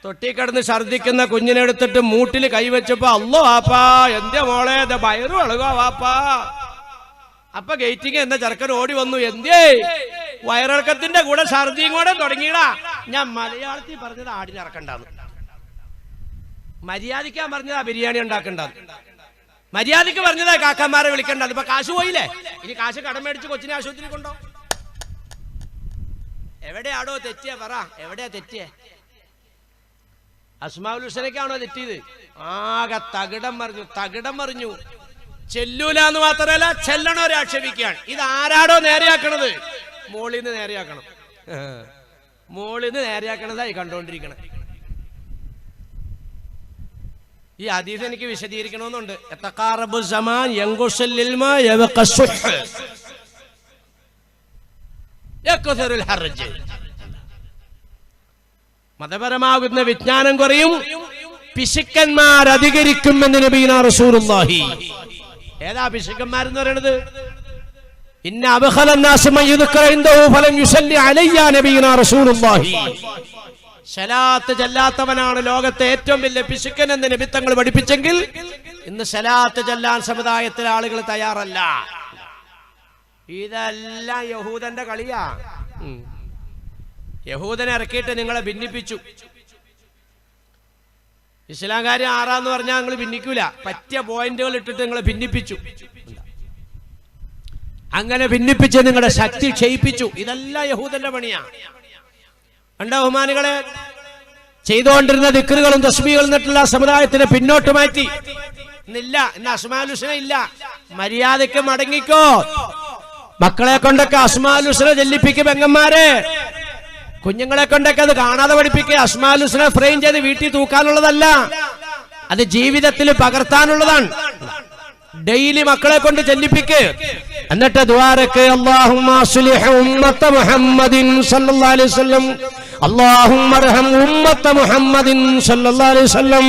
തൊട്ടി കിടന്ന് ഛർദിക്കുന്ന കുഞ്ഞിനെടുത്തിട്ട് മൂട്ടിൽ കൈവച്ചപ്പോ അല്ലോ വാപ്പാ, എന്റെ മോളെ വയറ് ഇളകുക വാപ്പാ. അപ്പൊ ഗേറ്റിങ് എന്ന ചെറുക്കൻ ഓടി വന്നു. എന്തേ വയറിളക്കത്തിന്റെ കൂടെ ഛർദിയും കൂടെ തുടങ്ങിയടാ. ഞാൻ മലയാളത്തിൽ പറഞ്ഞത് ആടിനിറക്കണ്ടെന്ന്, മര്യാദയ്ക്കാൻ പറഞ്ഞതാ ബിരിയാണി ഉണ്ടാക്കണ്ടെന്ന്, മര്യാദയ്ക്ക് പറഞ്ഞതാ കാക്കന്മാരെ വിളിക്കണ്ടത്. ഇപ്പൊ കാശ് പോയില്ലേ, ഇനി കാശ് കടം മേടിച്ച് കൊച്ചിനെ ആശുപത്രി കൊണ്ടോ. എവിടെയാടോ തെറ്റിയ പറ, എവിടെയാ തെറ്റിയേ? അസ്മാഉൽ ഹുസ്നയ്ക്കാണോ തെറ്റിയത്? ആകെ തകിടം മറിഞ്ഞു. ചെല്ലൂല എന്ന് മാത്രമല്ല, ചെല്ലണവരെ ആക്ഷേപിക്കുകയാണ്. ഇത് ആരാടോ നേരെയാക്കണത്? മോളിൽ നിന്ന് നേരെയാക്കണം. മോളിന്ന് നേരെയാക്കണതായി കണ്ടുകൊണ്ടിരിക്കണം. ഈ ഹദീസ് എനിക്ക് വിശദീകരിക്കണമെന്നുണ്ട്. മതപരമാകുന്ന വിജ്ഞാനം കുറയും, പിശുക്കന്മാർ അധികരിക്കുമെന്ന് നബിയുനാ റസൂലുള്ളാഹി. ഏതാ പിശുക്കന്മാരെന്ന് പറയുന്നത്? ഇന്ന അബ്ഖലന്നാസ് മൻ യുദ്കറ ഇൻദഹു ഫലം യുസല്ലി അലയ്യ നബിയുനാ റസൂലുള്ളാഹി. സലാത്ത് ചൊല്ലാത്തവനാണ് ലോകത്തെ ഏറ്റവും വലിയ പിശുക്കൻ എന്ന് നബി തങ്ങൾ പഠിപ്പിച്ചെങ്കിൽ ഇന്ന് സലാത്ത് ചൊല്ലാൻ സമുദായത്തിലെ ആളുകൾ തയ്യാറല്ല. ഇതെല്ലാം യഹൂദന്റെ കളിയാ. യഹൂദനെ ഇറക്കിയിട്ട് നിങ്ങളെ ഭിന്നിപ്പിച്ചു. ഇസ്ലാംകാരി ആറാന്ന് പറഞ്ഞാൽ നിങ്ങൾ ഭിന്നിക്കൂല, പറ്റിയ പോയിന്റുകൾ ഇട്ടിട്ട് നിങ്ങളെ ഭിന്നിപ്പിച്ചു. അങ്ങനെ ഭിന്നിപ്പിച്ച് നിങ്ങളുടെ ശക്തി ക്ഷയിപ്പിച്ചു. ഇതെല്ലാം യഹൂദന്റെ പണിയാണ്. കണ്ട ബഹുമാനികളെ, ചെയ്തുകൊണ്ടിരുന്ന ദിക്റുകളും തസ്ബീഹുകളും എന്നിട്ടുള്ള സമുദായത്തിനെ പിന്നോട്ട് മാറ്റി. ഇന്നില്ല, ഇന്ന് അസ്മാഉൽ ഹുസ്ന ഇല്ല. മര്യാദയ്ക്ക് മടങ്ങിക്കോ. മക്കളെ കൊണ്ടൊക്കെ അസ്മാഉൽ ഹുസ്ന ചെല്ലിപ്പിക്കും. പെങ്ങന്മാരെ, കുഞ്ഞുങ്ങളെ കൊണ്ടൊക്കെ അത് കാണാതെ പഠിപ്പിക്കുക. അസ്മാഉൽ ഹുസ്ന ഫ്രെയിം ചെയ്ത് വീട്ടിൽ തൂക്കാനുള്ളതല്ല, അത് ജീവിതത്തിൽ പകർത്താനുള്ളതാണ്. ഡെയിലി മക്കളെ കൊണ്ട് ചെല്ലിപ്പിക്ക്. എന്നിട്ട് ദുആറക്ക് അല്ലാഹുമ്മ അസ്ലിഹ് ഉമ്മത മുഹമ്മദിൻ സല്ലല്ലാഹു അലൈഹി വസല്ലം, അല്ലാഹുമ്മ അർഹം ഉമ്മത മുഹമ്മദിൻ സല്ലല്ലാഹു അലൈഹി വസല്ലം,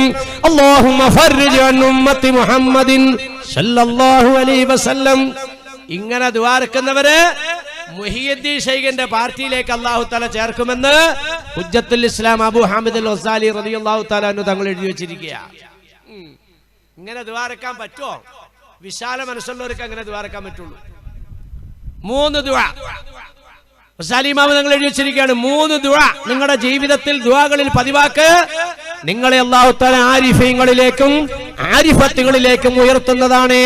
അല്ലാഹുമ്മ ഫർരിജ് അൻ ഉമ്മത്തി മുഹമ്മദിൻ സല്ലല്ലാഹു അലൈഹി വസല്ലം. ഇങ്ങനെ ദുആറക്കുന്നവരെ മുഹിയുദ്ദീൻ ശൈഖിന്റെ പാർട്ടിയിലേക്ക് അല്ലാഹു തആല ചേർക്കുമെന്ന് ഹുജ്ജത്തുൽ ഇസ്ലാം അബൂ ഹാമിദ് അൽ ഗസാലി റളിയല്ലാഹു തആല അൻഹു തങ്ങൾ എഴുതി വെച്ചിരിക്കുകയാണ്. ഇങ്ങനെ ദുആറക്കാൻ പറ്റുമോ? വിശാല മനസ്സുള്ളവർക്ക് അങ്ങനെ ദുആറക്കാൻ പറ്റുള്ളൂ. 3 ദുആ ഗസാലി ഇമാം തങ്ങൾ എഴുതി വെച്ചിരിക്കുകയാണ്. 3 ദുആ നിങ്ങളുടെ ജീവിതത്തിൽ ദുആകളിൽ പതിവാക്ക്. നിങ്ങളെ അല്ലാഹു തആല ആരിഫീങ്ങളിലേക്കും ആരിഫത്തുകളിലേക്കും ഉയർത്തുന്നതാണ്.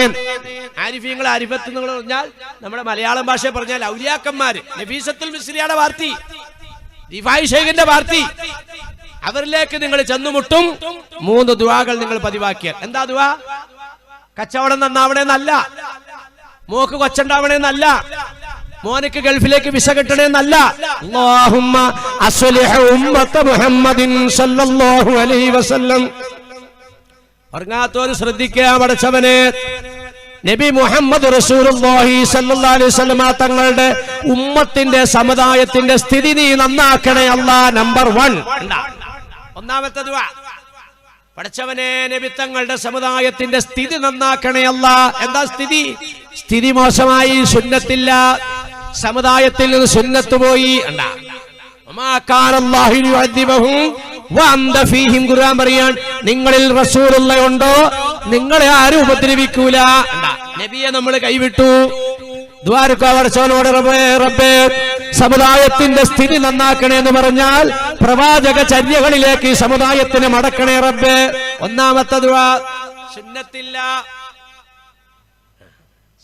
ആരിഫീങ്ങൾ, ആരിഫത്ത് എന്ന് പറഞ്ഞാൽ നമ്മുടെ മലയാളം ഭാഷയിൽ പറഞ്ഞാൽ ഔലിയാക്കന്മാര്. നഫീസത്തുൽ മിസ്രിയുടെ പാർട്ടി, റിഫായി ശൈഖിന്റെ പാർട്ടി, അവരിലേക്ക് നിങ്ങൾ ചെന്നുമുട്ടും. 3 ദുആകൾ നിങ്ങൾ പതിവാക്കിയാൽ. എന്താ ദുആ? കച്ചവടം നന്നാവണേന്നല്ല, മോക്ക് കൊച്ചുണ്ടാവണേന്നല്ല, മോനക്ക് ഗൾഫിലേക്ക് വിസ കിട്ടണേന്നല്ല. അല്ലാഹുമ്മ അസ്ലിഹ് ഉമ്മത മുഹമ്മദിൻ സല്ലല്ലാഹു അലൈഹി വസല്ലം. ഉറങ്ങാത്തവര് ശ്രദ്ധിക്കുക. പടച്ചവനെ, നബി മുഹമ്മദ് റസൂലുള്ളാഹി സല്ലല്ലാഹു അലൈഹി വസല്ലം തങ്ങളുടെ ഉമ്മത്തിന്റെ സമുദായത്തിന്റെ സ്ഥിതി നീ നന്നാക്കണേ അല്ലാഹ്. നമ്പർ 1. ഒന്നാമത്തെ ദുആ, പടച്ചവനെ നബി തങ്ങളുടെ സമുദായത്തിന്റെ സ്ഥിതി നന്നാക്കണേ അല്ലാഹ്. എന്താ സ്ഥിതി? സ്ഥിതി മോശമായി, സുന്നത്തില്ല, സമുദായത്തിൽ നിന്ന് സുന്നത്ത് പോയി. ഖുർആൻ പറയാൻ, നിങ്ങളിൽ റസൂലുള്ള ഉണ്ടോ, നിങ്ങളെ ആരും ഉപദ്രവിക്കൂല. നബിയെ നമ്മൾ കൈവിട്ടു. ദ്വാരക്കാവർച്ചവനോട് റബ്ബേ സമുദായത്തിന്റെ സ്ഥിതി നന്നാക്കണേ എന്ന് പറഞ്ഞാൽ പ്രവാചക ചര്യകളിലേക്ക് ഈ സമുദായത്തിന് മടക്കണേ റബ്ബേ. ഒന്നാമത്തെ ദുആ. സുന്നത്തില്ല.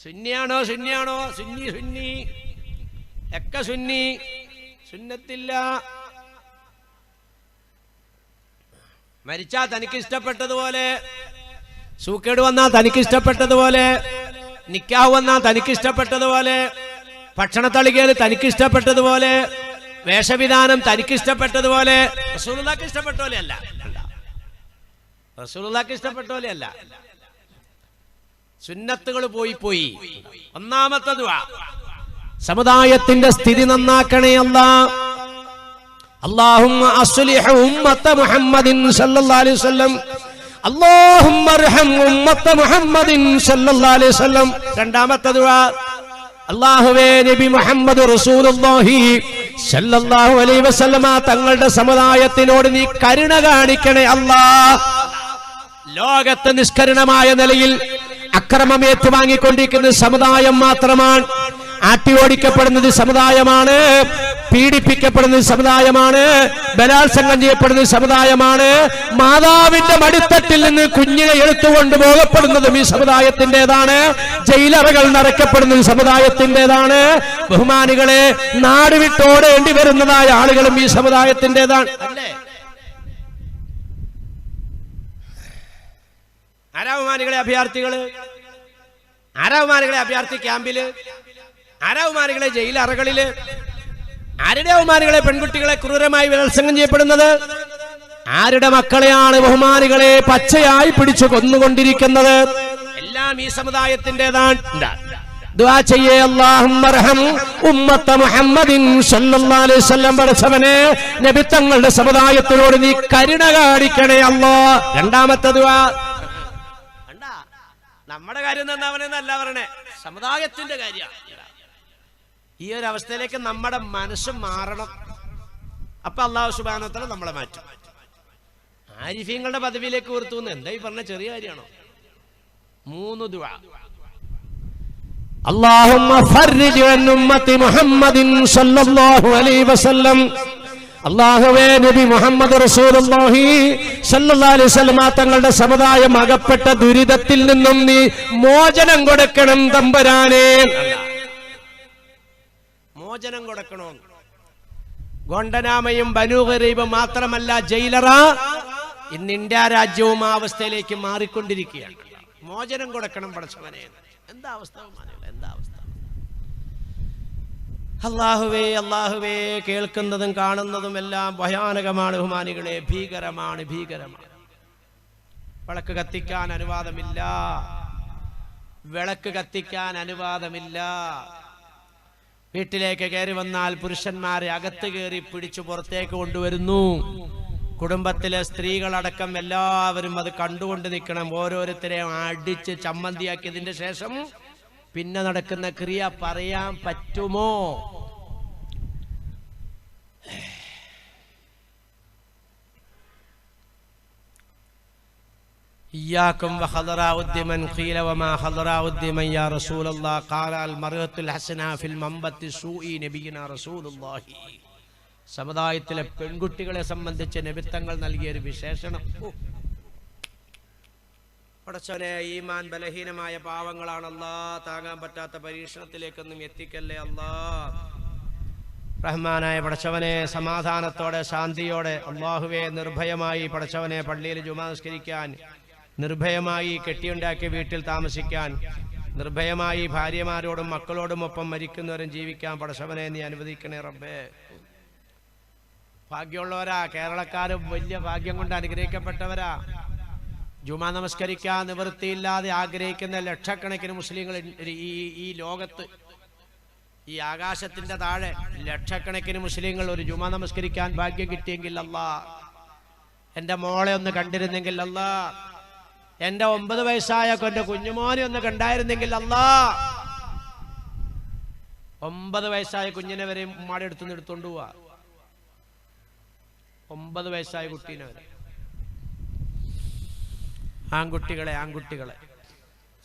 സുന്നിയാണോ സുന്നി ഒക്കെ സുന്നി, സുന്നത്തില്ല. മരിച്ചാൽ തനിക്ക് ഇഷ്ടപ്പെട്ടതുപോലെ, സൂക്കേട് വന്നാൽ തനിക്ക് ഇഷ്ടപ്പെട്ടതുപോലെ, നിക്കാഹ് വന്നാൽ തനിക്ക് ഇഷ്ടപ്പെട്ടതുപോലെ, ഭക്ഷണത്തളികയിൽ തനിക്ക് ഇഷ്ടപ്പെട്ടതുപോലെ, വേഷവിധാനം തനിക്ക് ഇഷ്ടപ്പെട്ടതുപോലെ. റസൂലുള്ളാഹിക്ക് ഇഷ്ടപ്പെട്ട പോലെയല്ല. റസൂലുള്ളാഹിക്ക് ഇഷ്ടപ്പെട്ട പോലെയല്ല. സുന്നത്തുകൾ പോയി. ഒന്നാമത്തെ ദുആ, സമുദായത്തിന്റെ സ്ഥിതി നന്നാക്കണേ അല്ലാഹ്. അല്ലാഹുമ്മ അസ്ലിഹ് ഉമ്മത മുഹമ്മദിൻ സല്ലല്ലാഹു അലൈഹി വസല്ലം, അല്ലാഹുമ്മ അർഹം ഉമ്മത മുഹമ്മദിൻ സല്ലല്ലാഹു അലൈഹി വസല്ലം. രണ്ടാമത്തെ ദുആ, അല്ലാഹുവേ നബി മുഹമ്മദ് റസൂലുള്ളാഹി സല്ലല്ലാഹു അലൈഹി വസല്ലമ തങ്ങളുടെ സമുദായത്തിനോട് നീ കരുണ കാണിക്കണേ അല്ലാഹ്. ലോകത്തെ നിഷ്കരുണമായ നിലയിൽ അക്രമം ഏറ്റുവാങ്ങിക്കൊണ്ടിരിക്കുന്ന സമുദായം മാത്രമാണ്. ആട്ടി ഓടിക്കപ്പെടുന്നത് സമുദായമാണ്, പീഡിപ്പിക്കപ്പെടുന്നത് സമുദായമാണ്, ബലാത്സംഗം ചെയ്യപ്പെടുന്നത് സമുദായമാണ്, മാതാവിന്റെ മടിത്തട്ടിൽ നിന്ന് കുഞ്ഞിനെ എടുത്തുകൊണ്ട് പോകപ്പെടുന്നതും ഈ സമുദായത്തിൻ്റെതാണ്, ജയിലറകൾ നിറയ്ക്കപ്പെടുന്നത് സമുദായത്തിൻ്റെതാണ്. ബഹുമാനികളെ, നാട് വിട്ടോടേണ്ടി വരുന്നതായ ആളുകളും ഈ സമുദായത്തിൻ്റെതാണ്. അല്ലേ? ആരാവുമാനികളെ അഭയാർത്ഥികള്, ആരാവുമാനികളെ അഭയാർത്ഥി ക്യാമ്പില്, ആരാവുമാനികളെ ജയിലറകളില്, ആരുടെ ബഹുമാനികളെ പെൺകുട്ടികളെ ക്രൂരമായി ബലാത്സംഗം ചെയ്യപ്പെടുന്നത്? ആരുടെ മക്കളെയാണ് ബഹുമാനികളെ പച്ചയായി പിടിച്ചു കൊന്നുകൊണ്ടിരിക്കുന്നത്? എല്ലാം ഈ സമുദായത്തിൻ്റെതാണ്. ദുആ ചെയ്യേ, അല്ലാഹുമ്മർഹം ഉമ്മത്ത മുഹമ്മദിൻ സല്ലല്ലാഹു അലൈഹി വസല്ലം. പടച്ചവനെ, നബി തങ്ങളുടെ സമുദായത്തിനോട് നീ കരുണ കാണിക്കണേ അല്ലാഹ്. രണ്ടാമത്തെ ദുആ. നമ്മുടെ കാര്യം നന്നാവനെന്നല്ല പറയണേ, സമുദായത്തിന്റെ കാര്യം. ഈ ഒരു അവസ്ഥയിലേക്ക് നമ്മുടെ മനസ്സ് മാറണം. അപ്പൊ അല്ലാഹു സുബ്ഹാനഹു വ തആല നമ്മളെ മാറ്റും. ആരിഫീങ്ങളുടെ പദവിയിലേക്ക് ഉയർത്തുന്നു. എന്താ ഈ പറഞ്ഞ ചെറിയ കാര്യമാണോ? 3 ദുആ. അല്ലാഹുമ്മ ഫർരിജ് അൻ ഉമ്മത്തി മുഹമ്മദിൻ സല്ലല്ലാഹു അലൈഹി വസല്ലം. അല്ലാഹുവേ, നബി മുഹമ്മദ് റസൂലുള്ളാഹി സല്ലല്ലാഹു അലൈഹി വസല്ലം തങ്ങളുടെ സമുദായം അകപ്പെട്ട ദുരിതത്തിൽ നിന്നും നീ മോചനം കൊടുക്കണം തമ്പുരാനേ. മോചനം കൊടുക്കണോ? ഗോണ്ടനാമയും ബനൂ ഖറീബും മാത്രമല്ല, ജയിലറ ഇന്ന് ഇന്ത്യ രാജ്യവും ആ അവസ്ഥയിലേക്ക് മാറിക്കൊണ്ടിരിക്കുകയാണ്. മോചനം കൊടുക്കണം പടച്ചവനെ. എന്താ അവസ്ഥ? എന്താ അവസ്ഥ? അല്ലാഹുവേ, അല്ലാഹുവേ, കേൾക്കുന്നതും കാണുന്നതും എല്ലാം ഭയാനകമാണ് ബഹുമാനികളെ. ഭീകരമാണ്, ഭീകരമാണ്. വിളക്ക് കത്തിക്കാൻ അനുവാദമില്ല. വിളക്ക് കത്തിക്കാൻ അനുവാദമില്ല. വീട്ടിലേക്ക് കയറി വന്നാൽ പുരുഷന്മാരെ അകത്ത് കയറി പിടിച്ചു പുറത്തേക്ക് കൊണ്ടുവരുന്നു. കുടുംബത്തിലെ സ്ത്രീകളടക്കം എല്ലാവരും അത് കണ്ടുകൊണ്ട് നിൽക്കണം. ഓരോരുത്തരെയും അടിച്ച് ചമ്മന്തിയാക്കിയതിന്റെ ശേഷം പിന്നെ നടക്കുന്ന ക്രിയ പറയാൻ പറ്റുമോ? ഇയ്യാകും വഖദറാഉദ്ദിമൻ ഖീല വമാ ഖദറാഉദ്ദിമൻ യാ റസൂലല്ലാഹ് ഖാല അൽ മർഅത്തുൽ ഹസന ഫിൽ മംബത്തി സൂഇ നബിയിനാ റസൂലുള്ളാഹി. സമുദായത്തിലെ പെൺകുട്ടികളെ സംബന്ധിച്ച് നബിത്തങ്ങൾ നൽകിയ ഒരു വിശേഷണം. പടച്ചവനെ, ഈമാൻ ബലഹീനമായ പാവങ്ങളാണ് അല്ലാ. താങ്ങാൻ പറ്റാത്ത പരീക്ഷണത്തിലേക്കൊന്നും എത്തിക്കല്ലേ അല്ലാ. റഹ്മാനായ പടച്ചവനെ, സമാധാനത്തോടെ ശാന്തിയോടെ അല്ലാഹുവേ നിർഭയമായി പടച്ചവനെ പള്ളിയിൽ ജുമാ നിസ്കരിക്കാൻ, നിർഭയമായി കെട്ടിയുണ്ടാക്കിയ വീട്ടിൽ താമസിക്കാൻ, നിർഭയമായി ഭാര്യമാരോടും മക്കളോടും ഒപ്പം മരിക്കുന്നവരും ജീവിക്കാൻ പടച്ചവനെ നീ അനുവദിക്കണേ റബ്ബേ. ഭാഗ്യമുള്ളവരാ കേരളക്കാരും, വലിയ ഭാഗ്യം കൊണ്ട് അനുഗ്രഹിക്കപ്പെട്ടവരാ. ജുമാ നമസ്കരിക്കാൻ നിവൃത്തിയില്ലാതെ ആഗ്രഹിക്കുന്ന ലക്ഷക്കണക്കിന് മുസ്ലിങ്ങൾ ഈ ലോകത്ത്, ഈ ആകാശത്തിന്റെ താഴെ ലക്ഷക്കണക്കിന് മുസ്ലിങ്ങൾ ഒരു ജുമാ നമസ്കരിക്കാൻ ഭാഗ്യം കിട്ടിയെങ്കിൽ അല്ലാ, എന്റെ മോളെ ഒന്ന് കണ്ടിരുന്നെങ്കിൽ അല്ലാ, എന്റെ 9 വയസ്സായ എന്റെ കുഞ്ഞുമോനെ ഒന്ന് കണ്ടായിരുന്നെങ്കിൽ അല്ലാ. 9 വയസ്സായ കുഞ്ഞിനെ വരെ ഉമ്മാടെ അടുത്തുനിന്ന് എടുത്തോണ്ട് പോവാ. 9 വയസ്സായ കുട്ടീനെ വരെ. ആൺകുട്ടികളെ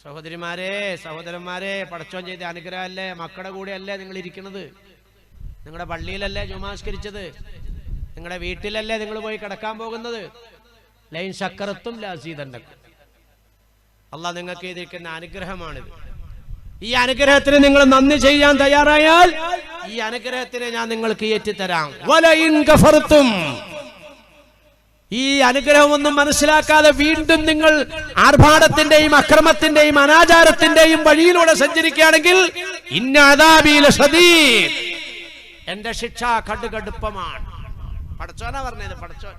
സഹോദരിമാരെ, സഹോദരന്മാരെ, പടച്ചോൻ ചെയ്ത അനുഗ്രഹമല്ലേ, മക്കളുടെ കൂടെയല്ലേ നിങ്ങൾ ഇരിക്കുന്നത്? നിങ്ങളുടെ പള്ളിയിലല്ലേ ജുമാസ്കരിച്ചത്? നിങ്ങളുടെ വീട്ടിലല്ലേ നിങ്ങൾ പോയി കിടക്കാൻ പോകുന്നത്? ലൈൻ ശക്കറത്തും ലാസീതന്നക്കും. അള്ളാഹ് നിങ്ങൾക്ക് ചെയ്തിരിക്കുന്ന അനുഗ്രഹമാണിത്. ഈ അനുഗ്രഹത്തിന് നിങ്ങൾ നന്ദി ചെയ്യാൻ തയ്യാറായാൽ ഈ അനുഗ്രഹത്തിനെ ഞാൻ നിങ്ങൾക്ക് ഏറ്റിത്തരാം. വലയിൻ കഫർത്തും, ഈ അനുഗ്രഹമൊന്നും മനസ്സിലാക്കാതെ വീണ്ടും നിങ്ങൾ ആർഭാടത്തിന്റെയും അക്രമത്തിന്റെയും അനാചാരത്തിന്റെയും വഴിയിലൂടെ സഞ്ചരിക്കുകയാണെങ്കിൽ ഇന്ന അദാബി ലശദീദ്, എന്റെ ശിക്ഷ കടുകടുപ്പമാണ്. പടച്ചോനാ പറഞ്ഞത്. പടച്ചോൻ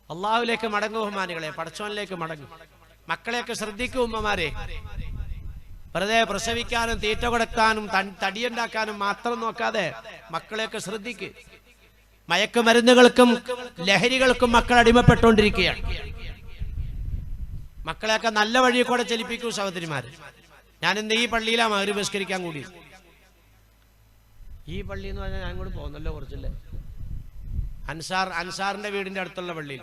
അള്ളാഹുലേക്ക് മടങ്ങും ബഹുമാനികളെ, പടച്ചോനിലേക്ക് മടങ്ങും. മക്കളെയൊക്കെ ശ്രദ്ധിക്കും ഉമ്മമാരെ. വെറുതെ പ്രസവിക്കാനും തീറ്റ കൊടുക്കാനും തടിയുണ്ടാക്കാനും മാത്രം നോക്കാതെ മക്കളെയൊക്കെ ശ്രദ്ധിക്ക്. മയക്കുമരുന്നുകൾക്കും ലഹരികൾക്കും മക്കൾ അടിമപ്പെട്ടുകൊണ്ടിരിക്കുകയാണ്. മക്കളെയൊക്കെ നല്ല വഴി കൂടെ ചലിപ്പിക്കൂ സഹോദരിമാര്. ഞാൻ ഇന്ന് ഈ പള്ളിയിലാണ് മഗ്‌രിബ് നിസ്കരിക്കാൻ കൂടി. ഈ പള്ളി എന്ന് പറഞ്ഞാൽ ഞാൻ കൂടി പോകുന്നല്ലോ കുറച്ചല്ലേ. അൻസാറിന്റെ വീടിന്റെ അടുത്തുള്ള പള്ളിയിൽ,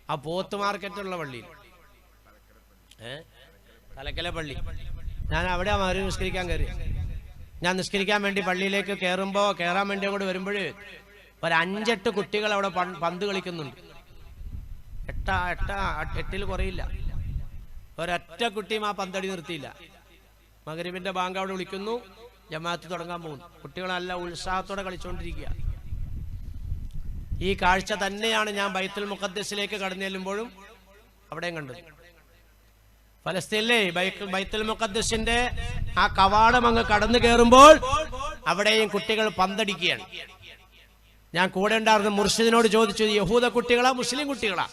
ആ പോത്ത് മാർക്കറ്റുള്ള പള്ളിയിൽ, തലക്കലെ പള്ളി, ഞാൻ അവിടെ മഗ്‌രിബ് നിസ്കരിക്കാൻ കയറി. ഞാൻ നിസ്കരിക്കാൻ വേണ്ടി പള്ളിയിലേക്ക് കയറാൻ വേണ്ടി അങ്ങോട്ട് വരുമ്പോൾ ഒരു 5-8 കുട്ടികൾ അവിടെ പന്ത് കളിക്കുന്നുണ്ട്. 8 കുറയില്ല. ഒരൊറ്റ കുട്ടിയും ആ പന്തടി നിർത്തിയില്ല. മഗ്‌രിബിന്റെ ബാങ്ക് അവിടെ വിളിക്കുന്നു, ജമാഅത്ത് തുടങ്ങാൻ പോകുന്നു. കുട്ടികൾ നല്ല ഉത്സാഹത്തോടെ കളിച്ചുകൊണ്ടിരിക്കുക. ഈ കാഴ്ച തന്നെയാണ് ഞാൻ ബൈത്തുൽ മുഖദ്ദസിലേക്ക് കടന്നു ചെല്ലുമ്പോഴും അവിടെയും കണ്ടത്. ഫലസ്തീനിലെ ബൈത്തുൽ മുഖദ്ദസിന്റെ ആ കവാടം അങ്ങ് കടന്നു കയറുമ്പോൾ അവിടെയും കുട്ടികൾ പന്തടിക്കുകയാണ്. ഞാൻ കൂടെ ഉണ്ടായിരുന്ന മുർഷിദിനോട് ചോദിച്ചു, യഹൂദ കുട്ടികളാ മുസ്ലിം കുട്ടികളാ?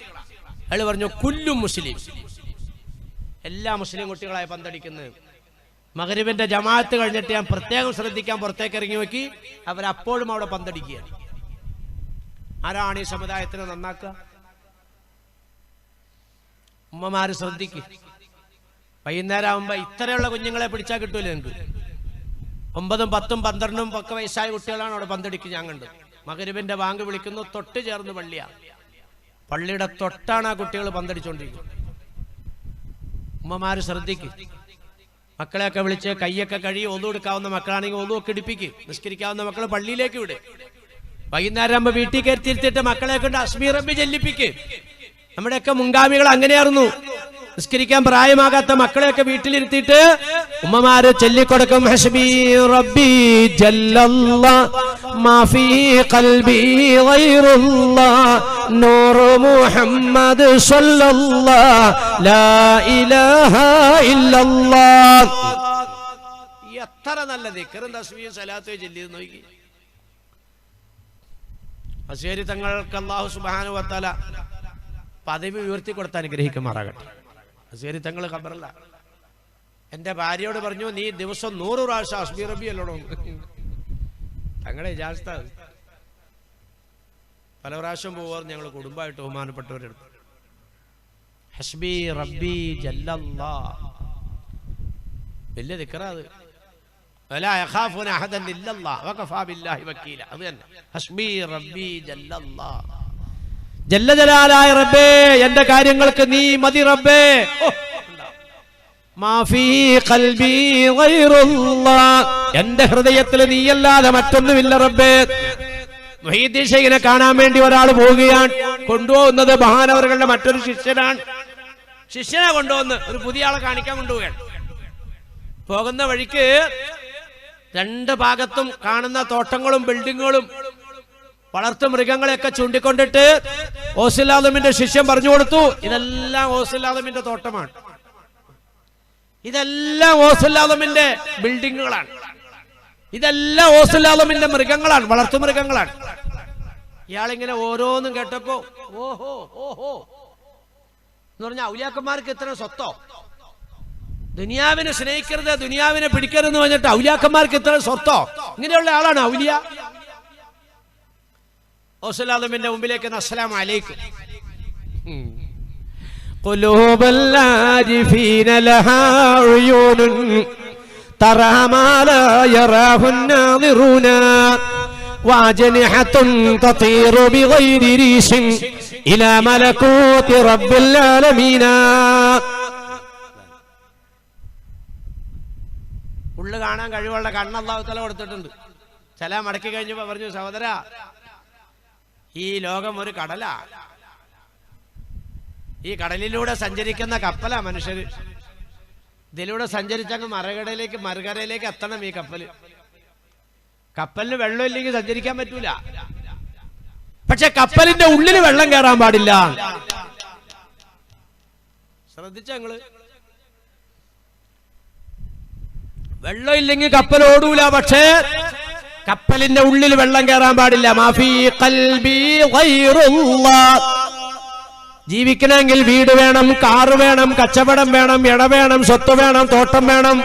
അയാൾ പറഞ്ഞു കുല്ലും മുസ്ലിം, എല്ലാ മുസ്ലിം കുട്ടികളായി പന്തടിക്കുന്നത്. മഗ്രിബിന്റെ ജമാഅത്ത് കഴിഞ്ഞിട്ട് ഞാൻ പ്രത്യേകം ശ്രദ്ധിക്കാൻ പുറത്തേക്ക് ഇറങ്ങി നോക്കി, അവരപ്പോഴും അവിടെ പന്തടിക്കുകയാണ്. ആരാണ് ഈ സമുദായത്തിനെ നന്നാക്കുക? ഉമ്മമാര് ശ്രദ്ധിക്കുക. വൈകുന്നേരം ആകുമ്പോ ഇത്രയുള്ള കുഞ്ഞുങ്ങളെ പിടിച്ചാൽ കിട്ടൂല. നിങ്ങൾക്ക് 9, 10, 12 ഒക്കെ വയസ്സായ കുട്ടികളാണ് അവിടെ പന്തടിക്കുക. ഞാൻ കണ്ടു. മഗ്രിബിന്റെ ബാങ്ക് വിളിക്കുന്നു, തൊട്ട് ചേർന്ന് പള്ളിയാണ്. പള്ളിയുടെ തൊട്ടാണ് ആ കുട്ടികൾ പന്തടിച്ചോണ്ടിരിക്കുന്നത്. ഉമ്മമാര് ശ്രദ്ധിക്കും. മക്കളെയൊക്കെ വിളിച്ച് കൈയൊക്കെ കഴുകി ഒതു എടുക്കാവുന്ന മക്കളാണെങ്കിൽ ഒതുവൊക്കെ ഇടിപ്പിക്കും. നിസ്കരിക്കാവുന്ന മക്കൾ പള്ളിയിലേക്ക് വിട്. വൈകുന്നേരം ആകുമ്പോൾ വീട്ടിൽ കയറ്റിയിരുത്തിട്ട് മക്കളെ കൊണ്ട് അസ്മീ റബ്ബി ചെല്ലിപ്പിക്ക്. നമ്മുടെയൊക്കെ മുൻഗാമികൾ അങ്ങനെയായിരുന്നു. നിസ്കരിക്കാൻ പ്രായമാകാത്ത മക്കളെയൊക്കെ വീട്ടിലിരുത്തിയിട്ട് ഉമ്മമാര് ചൊല്ലിക്കൊടുക്കും, ഹസ്ബി റബ്ബി ജല്ലല്ലാഹ് മാ ഫീ ഖൽബി ഗൈറുല്ലാഹ് നൂറു മുഹമ്മദ് സ്വല്ലല്ലാഹ് ലാ ഇലാഹ ഇല്ലല്ലാഹ്. എത്ര നല്ല ദിക്റും തസ്ബീഹും സലാത്തും ചൊല്ലിയത് നോക്കി. അശ്ശേരി തങ്ങൾക്ക് അല്ലാഹു സുബ്ഹാനഹു വ തആല പദവി ഉയർത്തി കൊടുത്ത് അനുഗ്രഹിക്കുമാറാകട്ടെ. അശ്ശേരി തങ്ങൾ ഖബറല്ല. എന്റെ ഭാര്യയോട് പറഞ്ഞു, നീ ദിവസം 100 പ്രാവശ്യം ഹസ്ബി റബ്ബി അല്ലോടോ. തങ്ങളെ ഇജാസത്ത പല പ്രാവശ്യം പോവാറ് ഞങ്ങൾ കുടുംബമായിട്ട് ബഹുമാനപ്പെട്ടവരെടുത്തു. ഹസ്ബി റബ്ബി ജല്ലല്ലാഹ് വലിയ ദിക്റാ അത്. വലാ യഖാഫുന അഹദൻ ഇല്ലല്ലാഹ് വകഫാ ബില്ലാഹി വക്കീല. അത് തന്നെ ഹസ്ബി റബ്ബി ജല്ലല്ലാഹ്. ജല്ല ജലാലായ റബ്ബേ, എന്റെ കാര്യങ്ങൾക്ക് നീ മതി റബ്ബേ. മാ ഫീ ഖൽബി ഗൈറുല്ലാഹ്, എന്റെ ഹൃദയത്തിൽ നീയല്ലാതെ മറ്റൊന്നുമില്ല റബ്ബേ. മുഹീദ്ദീൻ ശൈഖിനെ കാണാൻ വേണ്ടി ഒരാൾ പോവുകയാണ്. കൊണ്ടുപോകുന്നത് മഹാനവറുകളുടെ മറ്റൊരു ശിഷ്യനാണ്. ശിഷ്യനെ കൊണ്ടുവന്ന് ഒരു പുതിയ ആളെ കാണിക്കാൻ കൊണ്ടുപോവുകയാണ്. പോകുന്ന വഴിക്ക് 2 ഭാഗത്തും കാണുന്ന തോട്ടങ്ങളും ബിൽഡിങ്ങുകളും വളർത്തു മൃഗങ്ങളെയൊക്കെ ചൂണ്ടിക്കൊണ്ടിട്ട് ഓസിലാദമിന്റെ ശിഷ്യൻ പറഞ്ഞു കൊടുത്തു, ഇതെല്ലാം ഓസിലാദമിന്റെ തോട്ടമാണ്, ഇതെല്ലാം ഓസിലാദമിന്റെ ബിൽഡിങ്ങുകളാണ്, ഇതെല്ലാം ഓസിലാദമിന്റെ മൃഗങ്ങളാണ്, വളർത്തു മൃഗങ്ങളാണ്. ഇയാളിങ്ങനെ ഓരോന്നും കേട്ടപ്പോ ഓഹോ ഓഹോ എന്ന് പറഞ്ഞ ഔലിയാക്കന്മാർക്ക് ഇത്ര സ്വത്തോ, ദുനിയാവിനെ സ്നേഹിക്കരുത്, ദുനിയാവിനെ പിടിക്കരുതെന്ന് പറഞ്ഞിട്ട് ഔലിയാക്കന്മാർക്ക് ഇത്ര സ്വത്തോ? ഇങ്ങനെയുള്ള ആളാണ് ഔലിയ. ഓസലാദമിന്റെ മുമ്പിലേക്ക് അസ്സലാമു അലൈക്കും. ഖുലൂബൽ ആരിഫീന ലഹാ ഉയൂനുൻ തറാ മാ ലാ യറാഹു നാദിറൂന വഅജ്നിഹത്തുൻ തതീറു ബിഗൈരി റീശിൻ ഇലാ മലകൂതി റബ്ബിൽ ആലമീന. ഉള്ളു കാണാൻ കഴിവുള്ള കണ്ണ് അല്ലാഹു തആല കൊടുത്തിട്ടുണ്ട്. സലാം മടക്കി കഴിഞ്ഞപ്പോ പറഞ്ഞു, സഹോദരാ, ഈ ലോകം ഒരു കടലാ, ഈ കടലിലൂടെ സഞ്ചരിക്കുന്ന കപ്പലാ മനുഷ്യര്. ഇതിലൂടെ സഞ്ചരിച്ചങ്ങ് മറുകരയിലേക്ക് എത്തണം ഈ കപ്പല്. കപ്പലിന് വെള്ളം ഇല്ലെങ്കിൽ സഞ്ചരിക്കാൻ പറ്റൂല. പക്ഷെ കപ്പലിന്റെ ഉള്ളിൽ വെള്ളം കയറാൻ പാടില്ല. ശ്രദ്ധിച്ച ഞങ്ങള്, വെള്ളം ഇല്ലെങ്കിൽ കപ്പൽ ഓടൂല. പക്ഷേ കപ്പലിന്റെ ഉള്ളിൽ വെള്ളം കയറാൻ പാടില്ല. മാഫി ഖൽബി ഗൈറുല്ലാഹ്. ജീവിക്കണമെങ്കിൽ വീട് വേണം, കാറ് വേണം, കച്ചവടം വേണം, ഇട വേണം, സ്വത്ത് വേണം, തോട്ടം വേണം,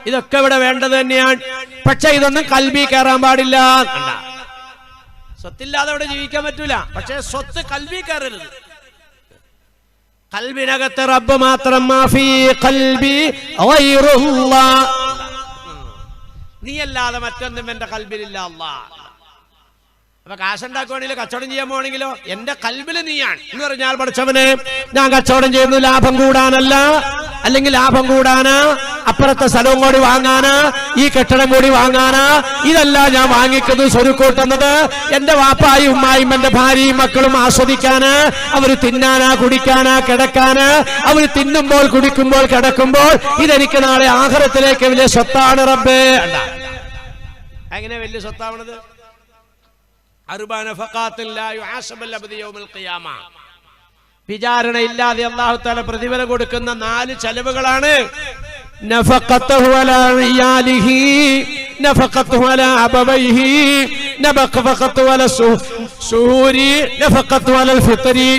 ഇതൊക്കെ ഇവിടെ വേണ്ടത് തന്നെയാണ്. പക്ഷെ ഇതൊന്നും കൽബി കയറാൻ പാടില്ല. സ്വത്തില്ലാതെ അവിടെ ജീവിക്കാൻ പറ്റൂല. പക്ഷെ സ്വത്ത് കൽബി കയറരുത്. കൽബിനകത്ത് റബ്ബ് മാത്രം. മാഫി ഖൽബി ഗൈറുല്ലാഹ്, നീയല്ലാതെ മറ്റൊന്നും എന്റെ കൽബിലില്ല അല്ലാഹ്. അപ്പൊ കാശുണ്ടാക്കുവാണെങ്കിലോ കച്ചവടം ചെയ്യാൻ പോവാണെങ്കിലോ എന്റെ കൽബില് നീയാണ് എന്ന് പറഞ്ഞാൽ, പഠിച്ചവനെ ഞാൻ കച്ചവടം ചെയ്യുന്നു ലാഭം കൂടാനല്ല, അല്ലെങ്കിൽ ലാഭം കൂടാനാ, അപ്പുറത്തെ സ്ഥലവും കൂടി വാങ്ങാനാ, ഈ കെട്ടിടം കൂടി വാങ്ങാനാ, ഇതല്ല ഞാൻ വാങ്ങിക്കുന്നു സ്വരുക്കൂട്ടുന്നത് എന്റെ വാപ്പായും ഉമ്മായും എന്റെ ഭാര്യയും മക്കളും ആസ്വദിക്കാന്, അവര് തിന്നാനാ, കുടിക്കാനാ, കിടക്കാന്, അവര് തിന്നുമ്പോൾ കുടിക്കുമ്പോൾ കിടക്കുമ്പോൾ. ഇതെനിക്ക് നാളെ ആഖിറത്തിലേക്ക് വലിയ സ്വത്താണ് റബ്ബേ. എങ്ങനെ വലിയ സ്വത്താവണത്? വിചാരണയില്ലാതെ അല്ലാഹു തആല പ്രതിഫലം കൊടുക്കുന്ന 4 ചെലവുകളാണ് നഫഖത്തുഹു അലാ ഇയാലിഹി, നഫഖത്തുഹു അലാ അബവൈഹി, നഫഖത്തുഹു അലാ സുഹൂരി, നഫഖത്തുഹു അലൽ ഫിത്രി.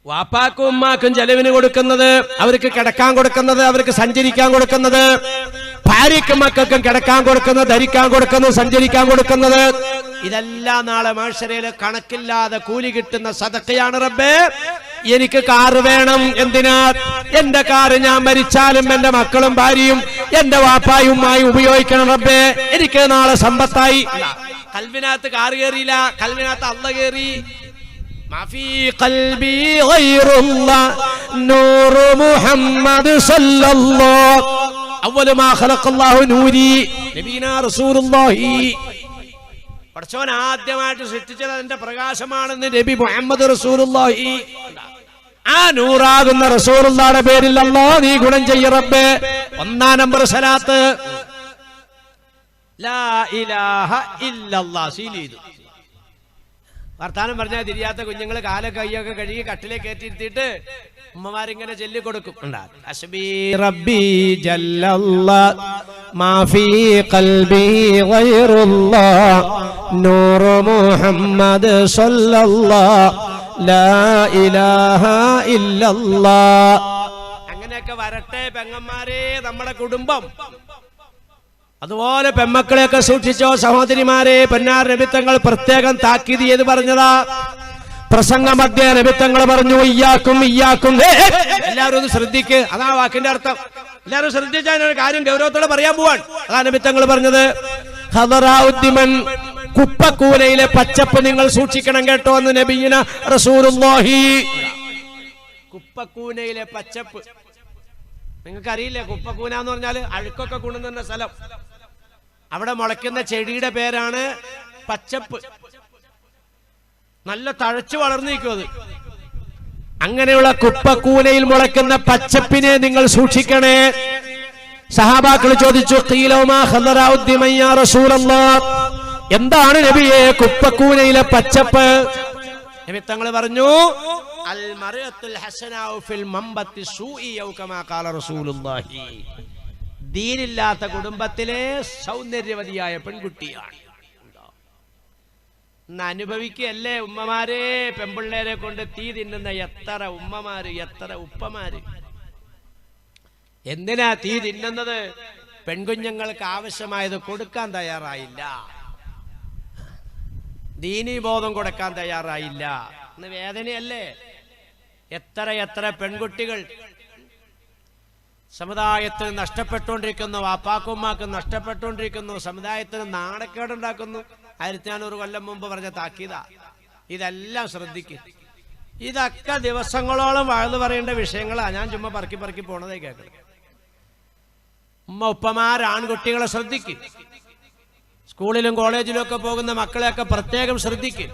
വാപ്പാക്കും ഉമ്മാക്കും ചെലവിന് കൊടുക്കുന്നത്, അവർക്ക് കിടക്കാൻ കൊടുക്കുന്നത്, അവർക്ക് സഞ്ചരിക്കാൻ കൊടുക്കുന്നത്, ഭാര്യയ്ക്കും മക്കൾക്കും കിടക്കാൻ കൊടുക്കുന്നത്, ധരിക്കാൻ കൊടുക്കുന്നത്, സഞ്ചരിക്കാൻ കൊടുക്കുന്നത്, ഇതെല്ലാം നാളെ മഹ്ശറയിലെ കണക്കില്ലാതെ കൂലി കിട്ടുന്ന സദഖയാണ്. റബ്ബേ, എനിക്ക് കാറ് വേണം. എന്തിനാ? എന്റെ കാറ് ഞാൻ മരിച്ചാലും എന്റെ മക്കളും ഭാര്യയും എന്റെ വാപ്പായും ഉമ്മായും ഉപയോഗിക്കണം. റബ്ബേ, എനിക്ക് നാളെ സമ്പത്തായി. കൽവിനകത്ത് കാറ് കയറിയില്ല, കൽവിനകത്ത് അള്ള കയറി. മാഫി ഖൽബി ഗൈറുല്ലാഹ് നൂറു മുഹമ്മദ് സല്ലല്ലാഹു അവ്വലു മാ ഖലഖല്ലാഹു നൂരി നബീനാ റസൂലുള്ളാഹി. പടച്ചവൻ ആദ്യമായിട്ട് സൃഷ്ടിച്ചത് അതിന്റെ പ്രകാശമാണെന്ന് നബി മുഹമ്മദ് റസൂലുള്ളാഹി. ആ നൂറാകുന്ന റസൂലുള്ളാഹിയുടെ പേരിൽ അല്ലാഹ് നീ ഗുണം ചെയ്യ റബ്ബേ. 1 നമ്പർ സലാത്ത് ലാ ഇലാഹ ഇല്ലല്ലാഹ് സീൽ ചെയ്തു. വർത്താനം പറഞ്ഞാൽ തിരിയാത്ത കുഞ്ഞുങ്ങള് കാലൊക്കെ കയ്യൊക്കെ കഴുകി കട്ടിലേക്ക് കയറ്റിയിരുത്തിയിട്ട് ഉമ്മമാരിങ്ങനെ ചൊല്ലിക്കൊടുക്കും. ഹസ്ബി റബ്ബി ജല്ലല്ലാഹ് മാ ഫീ ഖൽബി ഗൈറുല്ലാഹ് നൂറു മുഹമ്മദ് സല്ലല്ലാഹു ലാ ഇലാഹ ഇല്ലല്ലാഹ്. അങ്ങനെയൊക്കെ വരട്ടെ പെങ്ങന്മാരെ നമ്മുടെ കുടുംബം. അതുപോലെ പെമ്മക്കളെയൊക്കെ സൂക്ഷിച്ചോ സഹോദരിമാരെ. പൊന്നാർ നബിത്തങ്ങൾ പ്രത്യേകം താക്കീത് ചെയ്ത് പറഞ്ഞതാ. പ്രസംഗ മധ്യ നബിത്തങ്ങൾ പറഞ്ഞു ഇയ്യാക്കും ഇയ്യാക്കും. എല്ലാവരും ഒന്ന് ശ്രദ്ധിക്ക്, അതാ വാക്കിന്റെ അർത്ഥം. എല്ലാവരും ശ്രദ്ധിച്ചാൽ കാര്യം ഗൗരവത്തോടെ പറയാൻ പോവാൻ. അതാ നബിത്തങ്ങൾ പറഞ്ഞത്. ഖദറാഉദ്ദിമൻ, കുപ്പക്കൂനയിലെ പച്ചപ്പ് നിങ്ങൾ സൂക്ഷിക്കണം കേട്ടോ എന്ന് നബിയിന റസൂലുള്ളാഹി. കുപ്പക്കൂനയിലെ പച്ചപ്പ് നിങ്ങൾക്കറിയില്ലേ? കുപ്പക്കൂന എന്ന് പറഞ്ഞാൽ അഴുക്കൊക്കെ കൊണ്ടുവന്ന സ്ഥലം. അവിടെ മുളയ്ക്കുന്ന ചെടിയുടെ പേരാണ് പച്ചപ്പ്. നല്ല തഴച്ചു വളർന്നിരിക്കും അത്. അങ്ങനെയുള്ള കുപ്പക്കൂനയിൽ മുളയ്ക്കുന്ന പച്ചപ്പിനെ നിങ്ങൾ സൂക്ഷിക്കണേ. സഹാബാക്കൾ ചോദിച്ചു, ഖീലൗമാ ഖദറാഉദ്ദിമൻ യാ റസൂലല്ലാഹ്, എന്താണ് നബിയെ കുപ്പക്കൂനയിലെ പച്ചപ്പ്? നബി തങ്ങൾ പറഞ്ഞു, അൽ മർഅത്തുൽ ഹസനാഉ ഫിൽ മംബത്തി സൂഇ ഔ കമാ ഖാല റസൂലുള്ളാഹി. ദീനില്ലാത്ത കുടുംബത്തിലെ സൗന്ദര്യവതിയായ പെൺകുട്ടിയാണ്. ഇന്ന് അനുഭവിക്കല്ലേ ഉമ്മമാരെ, പെൺപിള്ളേരെ കൊണ്ട് തീ തിന്നുന്ന എത്ര ഉമ്മമാര്, എത്ര ഉപ്പമാര്. എന്തിനാ തീ തിന്നുന്നത്? പെൺകുഞ്ഞുങ്ങൾക്ക് ആവശ്യമായത് കൊടുക്കാൻ തയ്യാറായില്ല, ദീനീ ബോധം കൊടുക്കാൻ തയ്യാറായില്ല. ഇന്ന് വേദനയല്ലേ? എത്ര എത്ര പെൺകുട്ടികൾ സമുദായത്തിന് നഷ്ടപ്പെട്ടുകൊണ്ടിരിക്കുന്നു, വാപ്പാക്കുമ്മാക്കും നഷ്ടപ്പെട്ടുകൊണ്ടിരിക്കുന്നു, സമുദായത്തിന് നാണക്കേടുണ്ടാക്കുന്നു. 1400 കൊല്ലം മുമ്പ് പറഞ്ഞ താക്കീത. ഇതെല്ലാം ശ്രദ്ധിക്കും. ഇതൊക്കെ ദിവസങ്ങളോളം വാഴ്ന്നു പറയേണ്ട വിഷയങ്ങളാണ്. ഞാൻ ചുമ്മാ പറക്കി പറക്കി പോണതേ കേൾക്കണം. ഉമ്മ ഉപ്പമാർ ആൺകുട്ടികളെ ശ്രദ്ധിക്കും. സ്കൂളിലും കോളേജിലും ഒക്കെ പോകുന്ന മക്കളെയൊക്കെ പ്രത്യേകം ശ്രദ്ധിക്കും.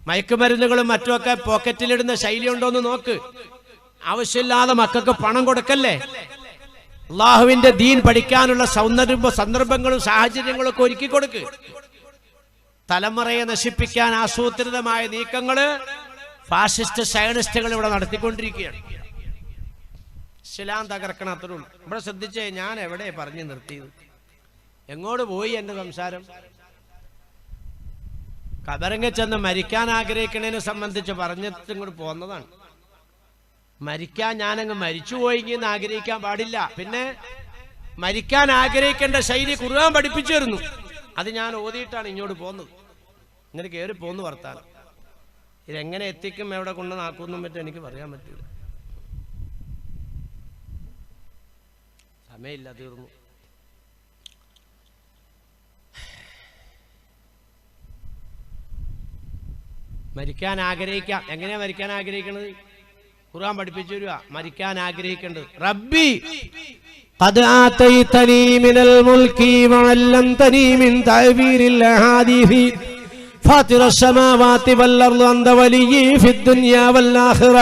മയക്കുമരുന്നുകളും മറ്റുമൊക്കെ പോക്കറ്റിലിടുന്ന ശൈലി ഉണ്ടോന്ന് നോക്ക്. ആവശ്യമില്ലാതെ മക്കൾക്ക് പണം കൊടുക്കല്ലേ. അള്ളാഹുവിന്റെ ദീൻ പഠിക്കാനുള്ള സന്ദർഭങ്ങളും സാഹചര്യങ്ങളും ഒക്കെ ഒരുക്കി കൊടുക്ക്. തലമുറയെ നശിപ്പിക്കാൻ ആസൂത്രിതമായ നീക്കങ്ങള് ഫാസിസ്റ്റ് സയനിസ്റ്റുകൾ ഇവിടെ നടത്തിക്കൊണ്ടിരിക്കുകയാണ്. ഇസ്ലാം തകർക്കണം, അത്രേ ഉള്ളൂ. ഇവിടെ ശ്രദ്ധിച്ചേ, ഞാൻ എവിടെ പറഞ്ഞു നിർത്തിയത്? എങ്ങോട്ട് പോയി എന്റെ സംസാരം? ഖബറിൽ ചെന്ന് മരിക്കാൻ ആഗ്രഹിക്കുന്നതിനെ സംബന്ധിച്ച് പറഞ്ഞിട്ട് ഇങ്ങോട്ട് പോന്നതാണ്. മരിക്കാൻ ഞാനങ്ങ് മരിച്ചുപോയെന്ന് ആഗ്രഹിക്കാൻ പാടില്ല. പിന്നെ മരിക്കാൻ ആഗ്രഹിക്കേണ്ട ശൈലി ഖുർആൻ പഠിപ്പിച്ചു തരുന്നു. അത് ഞാൻ ഓതിയിട്ടാണ് ഇങ്ങോട്ട് പോകുന്നത്. ഇങ്ങനെ കയറി പോന്നു വർത്താനം. ഇതെങ്ങനെ എത്തിക്കും, എവിടെ കൊണ്ട് നാക്കുന്നും പറ്റും എനിക്ക് പറയാൻ പറ്റില്ല. സമയമില്ല, തീർന്നു. മരിക്കാൻ ആഗ്രഹിക്കാം. എങ്ങനെയാ മരിക്കാൻ ആഗ്രഹിക്കണത്? ഖുർആൻ പഠിപ്പിച്ചു തരുക. മരിക്കാൻ ആഗ്രഹിക്കേണ്ടത് റബ്ബി ഖദ് ആതൈതനി മിനൽ മുൽക്കി വഅല്ലംതനി മിൻ തഅബീരിൽ അഹാദീസ് ഫാത്തിറസ് സമാവാതി വൽ അർളി അൻത വലിയ്യി ഫിദ് ദുനിയാ വൽ ആഖിറ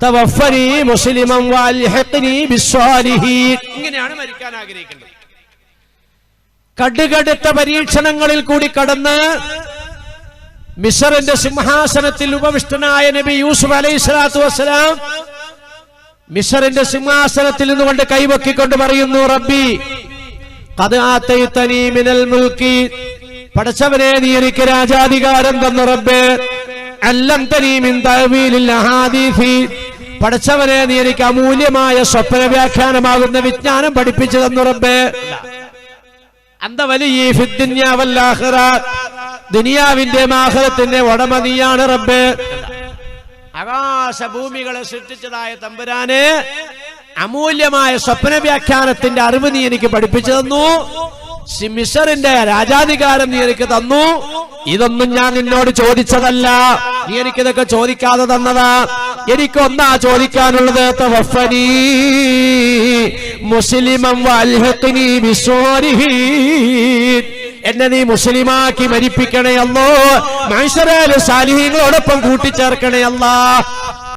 തവഫനി മുസ്ലിമൻ വഅൽഹിഖ്നി ബിസ്സാലിഹീൻ. ഇങ്ങനെയാണ് മരിക്കാൻ ആഗ്രഹിക്കേണ്ടത്. കടുകടുത്ത പരീക്ഷണങ്ങളിൽ കൂടി കടന്ന് മിസ്റിന്റെ സിംഹാസനത്തിൽ ഉപവിഷ്ടനായ നബി യൂസുഫ് അലൈഹിസ്സലാത്തു വസ്സലാം മിസ്റിന്റെ സിംഹാസനത്തിൽ നിന്നുകൊണ്ട് കൈവക്കിക്കൊണ്ട് പറയുന്നു, റബ്ബി ഖദ് ആതൈതനി മിനൽ മുൽക്കി, പടച്ചവനെ നീ എനിക്ക് രാജാധികാരം തന്നു റബ്ബേ. അല്ലംതനി മിൻ തഅവീലിൽ അഹാദീസി, പടച്ചവനെ നീ എനിക്ക് അമൂല്യമായ സ്വപ്ന വ്യാഖ്യാനമാകുന്ന വിജ്ഞാനം പഠിപ്പിച്ചു തന്നു റബ്ബേ. അന്ത വലിയ ഫിദ്ദുനിയ വൽ ആഖിറ, ദുനിയാവിന്റെയും ആഖിറത്തിന്റെ ഉടമ നീയാണ് റബ്ബേ. ആകാശഭൂമികളെ സൃഷ്ടിച്ചതായ തമ്പുരാനെ, അമൂല്യമായ സ്വപ്ന വ്യാഖ്യാനത്തിന്റെ അറിവ് നീ എനിക്ക് പഠിപ്പിച്ചു തന്നു. മിസ്റിന്റെ രാജാധികാരം നീ എനിക്ക് തന്നു. ഇതൊന്നും ഞാൻ നിന്നോട് ചോദിച്ചതല്ല, നീ എനിക്കിതൊക്കെ ചോദിക്കാതെ തന്നതാ. എനിക്കൊന്നാ ചോദിക്കാനുള്ളത്, തവഫനി മുസ്ലിമൻ വഅൽഹിഖ്നി ബിസ്സാലിഹീൻ, എന്നെ നീ മുസ്ലിമാക്കി മരിപ്പിക്കണേ അല്ലോ, മഹ്ശറയിൽ സാലിഹീങ്ങളോടൊപ്പം കൂട്ടിച്ചേർക്കണേ അല്ലാ.